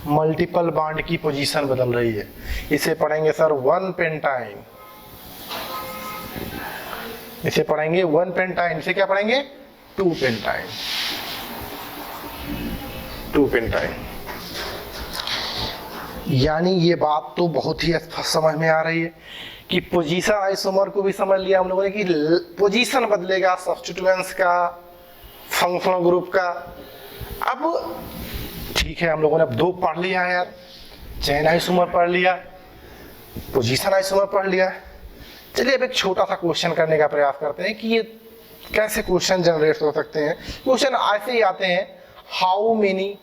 मल्टीपल बॉन्ड की पोजीशन बदल रही है। इसे पढ़ेंगे सर 1 पेंटाइन, इसे पढ़ेंगे 1 पेंटाइन, इसे क्या पढ़ेंगे 2 पेंटाइन, 2 पेंटाइन। यानी ये बात तो बहुत ही स्पष्ट समझ में आ रही है कि पोजीशन आइसोमर को भी समझ लिया हम लोगों ने कि पोजीशन बदलेगा सब्स्टिट्यूएंट्स का, फंक्शनल ग्रुप का। अब ठीक है, हम लोगों ने अब 2 पढ़ लिया है यार, चेन आइसोमर पढ़ लिया, पोजीशन आइसोमर पढ़ लिया। चलिए अब एक छोटा सा क्वेश्चन करने का प्रयास करते हैं कि ये कैसे क्वेश्चन जनरेट हो सकते हैं। क्वेश्चन ऐसे ही आते हैं, how many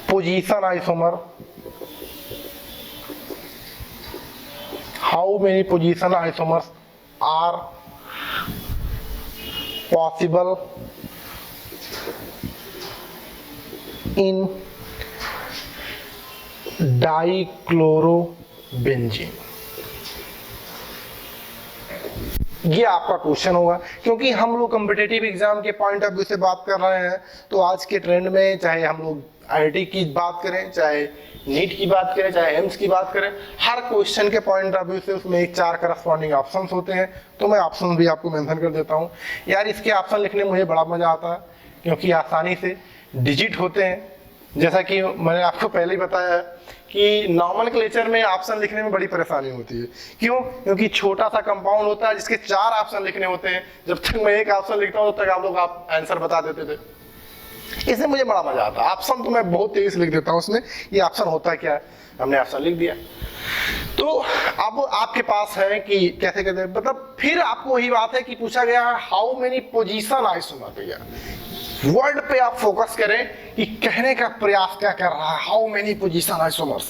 position isomer, how many position isomers are possible in dichlorobenzene. ये आपका क्वेश्चन होगा, क्योंकि हम लोग कॉम्पिटिटिव एग्जाम के पॉइंट ऑफ व्यू से बात कर रहे हैं। तो आज के ट्रेंड में चाहे हम लोग आईआईटी की बात करें, चाहे नीट की बात करें, चाहे एम्स की बात करें, हर क्वेश्चन के पॉइंट ऑफ व्यू से उसमें 4 करस्पॉन्डिंग ऑप्शंस होते हैं। तो मैं ऑप्शन भी आपको मेंशन कर देता हूँ यार। इसके ऑप्शन लिखने में मुझे बड़ा मजा आता है, क्योंकि आसानी से डिजिट होते हैं। जैसा कि मैंने आपको पहले ही बताया कि नॉमेनक्लेचर में ऑप्शन लिखने में बड़ी परेशानी होती है। क्यों? क्योंकि छोटा सा कंपाउंड होता है जिसके 4 ऑप्शन लिखने होते हैं। जब तक मैं एक ऑप्शन लिखता हूँ तब तक आप लोग आंसर बता देते थे। इसमें मुझे बड़ा मजा आता है। ऑप्शन तो मैं बहुत तेजी से लिख देता हूँ, उसमें ये ऑप्शन होता है क्या है, हमने ऑप्शन लिख दिया। तो अब आपके पास है कि कैसे कहते हैं, मतलब फिर आपको वही बात है कि पूछा गया हाउ मेनी पोजीशन आइसोमर। भैया वर्ड पे आप फोकस करें कि कहने का प्रयास क्या कर रहा है। How many position isomers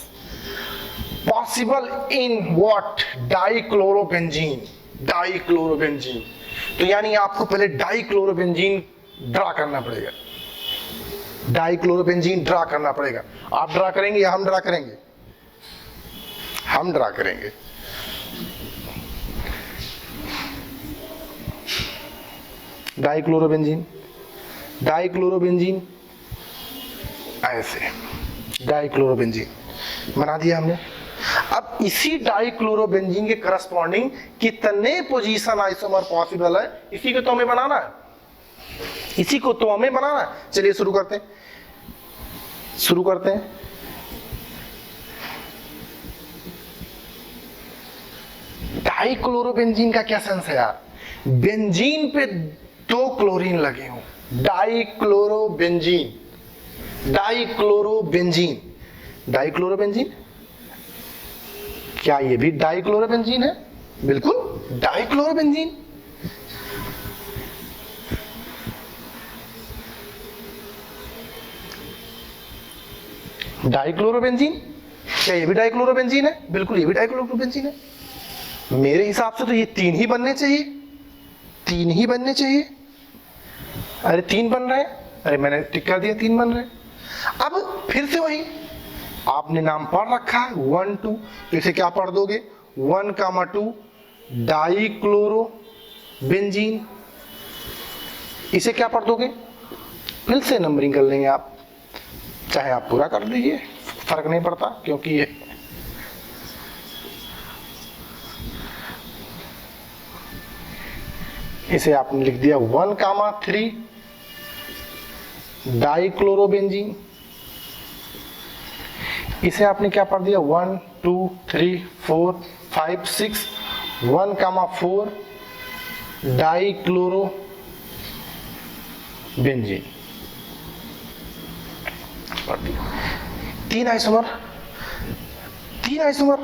possible in what, dichlorobenzene, dichlorobenzene. तो यानी आपको पहले डाइक्लोरोबेंजीन ड्रा करना पड़ेगा, डाइक्लोरोबेंजीन ड्रा करना पड़ेगा। आप ड्रा करेंगे या हम ड्रा करेंगे? हम ड्रा करेंगे। डाइक्लोरोबेंजीन, डाइक्लोरोबेंजीन ऐसे, डाइक्लोरोबेंजीन बना दिया हमने। अब इसी डाइक्लोरोबेंजीन के करस्पॉन्डिंग कितने पोजीशन आइसोमर पॉसिबल है, इसी को तो हमें बनाना है, इसी को तो हमें बनाना है। चलिए शुरू करते हैं, शुरू करते हैं। डाइक्लोरोबेंजीन का क्या सेंस है यार? बेंजीन पे 2 क्लोरीन लगे हों, डाइक्लोरोबेंजीन, डाइक्लोरोबेंजीन, डाइक्लोरोबेंजीन क्या ये भी डाइक्लोरोबेंजीन है? बिल्कुल डाइक्लोरोबेंजीन। डाइक्लोरोबेंजीन, क्या ये भी डाइक्लोरोबेंजीन है? बिल्कुल ये भी डाइक्लोरोबेंजीन है। मेरे हिसाब से तो ये 3 ही बनने चाहिए, 3 ही बनने चाहिए। अरे 3 बन रहे हैं, अरे मैंने टिक कर दिया 3 बन रहे हैं। अब फिर से वही, आपने नाम पढ़ रखा है 1 2, तो इसे क्या पढ़ दोगे 1,2 डाइक्लोरोबेंजीन, इसे क्या पढ़ दोगे? फिर से नंबरिंग कर लेंगे आप, चाहे आप पूरा कर लीजिए, फर्क नहीं पड़ता, क्योंकि ये इसे आपने लिख दिया 1,3 डाइक्लोरोबेंजीन। इसे आपने क्या पढ़ दिया 1 2 3 4 5 6 1,4 डाइक्लोरोबेंजीन पढ़ दिया। 3 आइसोमर, 3 आइसोमर।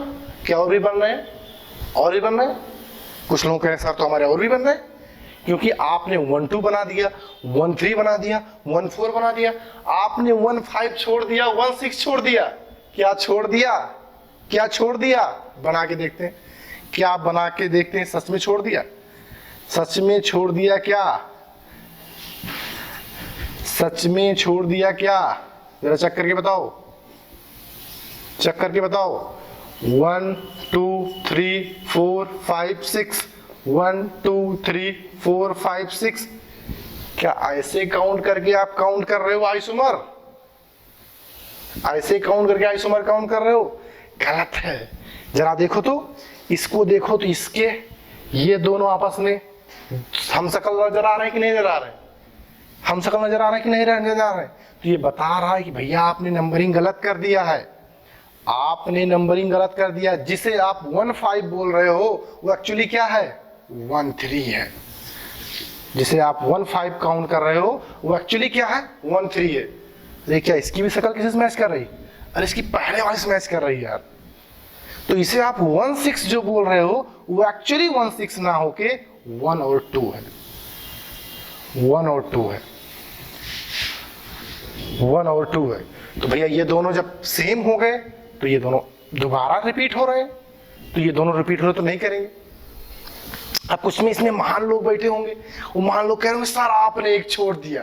क्या और भी बन रहे हैं? और भी बन रहे हैं। कुछ लोग कह रहे सर तो हमारे और भी बन रहे हैं, क्योंकि आपने 1 2 बना दिया, 1 3 बना दिया, 1 4 बना दिया, आपने 1 5 छोड़ दिया, 1 6 छोड़ दिया। क्या छोड़ दिया? क्या छोड़ दिया? बना के देखते हैं, क्या बना के देखते हैं। सच में छोड़ दिया? सच में छोड़ दिया क्या? सच में छोड़ दिया क्या? जरा चेक करके बताओ, चेक करके बताओ। 1 2 3 4 5 6 1 2 3 4 5 6। क्या ऐसे काउंट करके आप काउंट कर रहे हो आइसोमर? ऐसे काउंट करके आइसोमर काउंट कर रहे हो? गलत है। जरा देखो तो, इसको देखो तो, इसके ये दोनों आपस में हम शकल नजर आ रहे हैं कि नहीं नजर आ रहे हैं? हम शकल नजर आ रहे हैं कि नहीं नजर आ रहे हैं? तो ये बता रहा है कि भैया आपने नंबरिंग गलत कर दिया है, आपने नंबरिंग गलत कर दिया। जिसे आप 1 5 बोल रहे हो वो एक्चुअली क्या है? 1 3 है। जिसे आप 1 5 काउंट कर रहे हो वो एक्चुअली क्या है? 1 3 है। अरे क्या इसकी भी शक्ल किसी से मैच कर रही? अरे इसकी पहले वाली से मैच कर रही है यार। तो इसे आप 1 6 जो बोल रहे हो वो एक्चुअली 1 6 ना होके 1 और 2 है, 1 और 2 है, 1 और 2 है। तो भैया ये दोनों जब सेम हो गए तो ये दोनों दोबारा रिपीट हो रहे हैं, तो ये दोनों रिपीट हो रहे तो नहीं करेंगे। अब कुछ में इसमें महान लोग बैठे होंगे, वो महान लोग कह रहे होंगे सर आपने एक छोड़ दिया,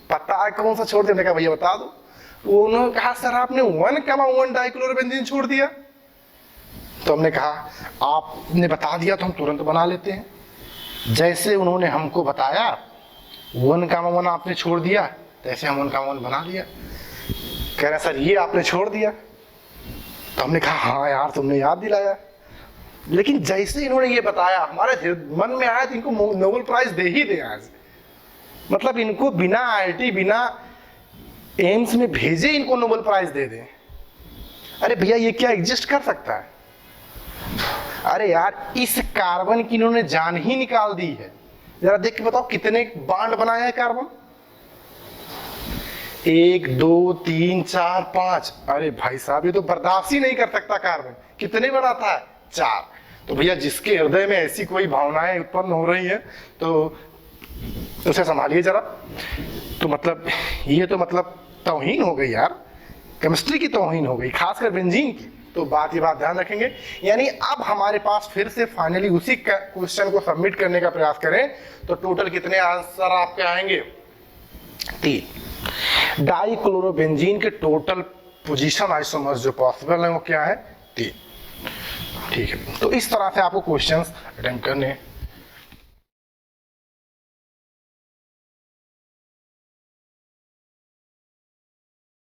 पता है कौन सा छोड़ दिया? मैंने कहा भैया बता दो। उन्होंने कहा सर आपने 1,1 डाइक्लोरोबेंजीन छोड़ दिया। तो हमने कहा आपने बता दिया तो हम तुरंत बना लेते हैं। जैसे उन्होंने हमको बताया 1,1 आपने छोड़ दिया, तैसे हम 1,1 बना लिया। कह रहे सर ये आपने छोड़ दिया। तो हमने कहा हाँ यार तुमने याद दिलाया। लेकिन जैसे इन्होंने ये बताया हमारे मन में आया तो इनको नोबेल प्राइज दे ही दे आज। मतलब इनको बिना IIT बिना एम्स में भेजे इनको नोबेल प्राइज दे दें। अरे भैया ये क्या एग्जिस्ट कर सकता है? अरे यार इस कार्बन की इन्होंने जान ही निकाल दी है। जरा देख के बताओ कितने बांड बनाए हैं कार्बन? 1 2 3 4 5। अरे भाई साहब ये तो बर्दाश्त ही नहीं कर सकता कार्बन। कितने बनाता है? 4। तो भैया जिसके हृदय में ऐसी कोई भावनाएं उत्पन्न हो रही हैं तो उसे संभालिए जरा। तो मतलब ये तो मतलब तौहीन हो गई यार, केमिस्ट्री की तौहीन हो गई, खासकर बेंजीन की। तो ये बात ध्यान रखेंगे। यानी अब हमारे पास फिर से फाइनली उसी क्वेश्चन को सबमिट करने का प्रयास करें तो टोटल कितने आंसर आपके आएंगे? 3। डाइक्लोरोबेंजीन के टोटल पोजीशन आइसोमर्स जो पॉसिबल है वो क्या है? 3। ठीक है। तो इस तरह से आपको क्वेश्चंस अटेम्प्ट करने हैं।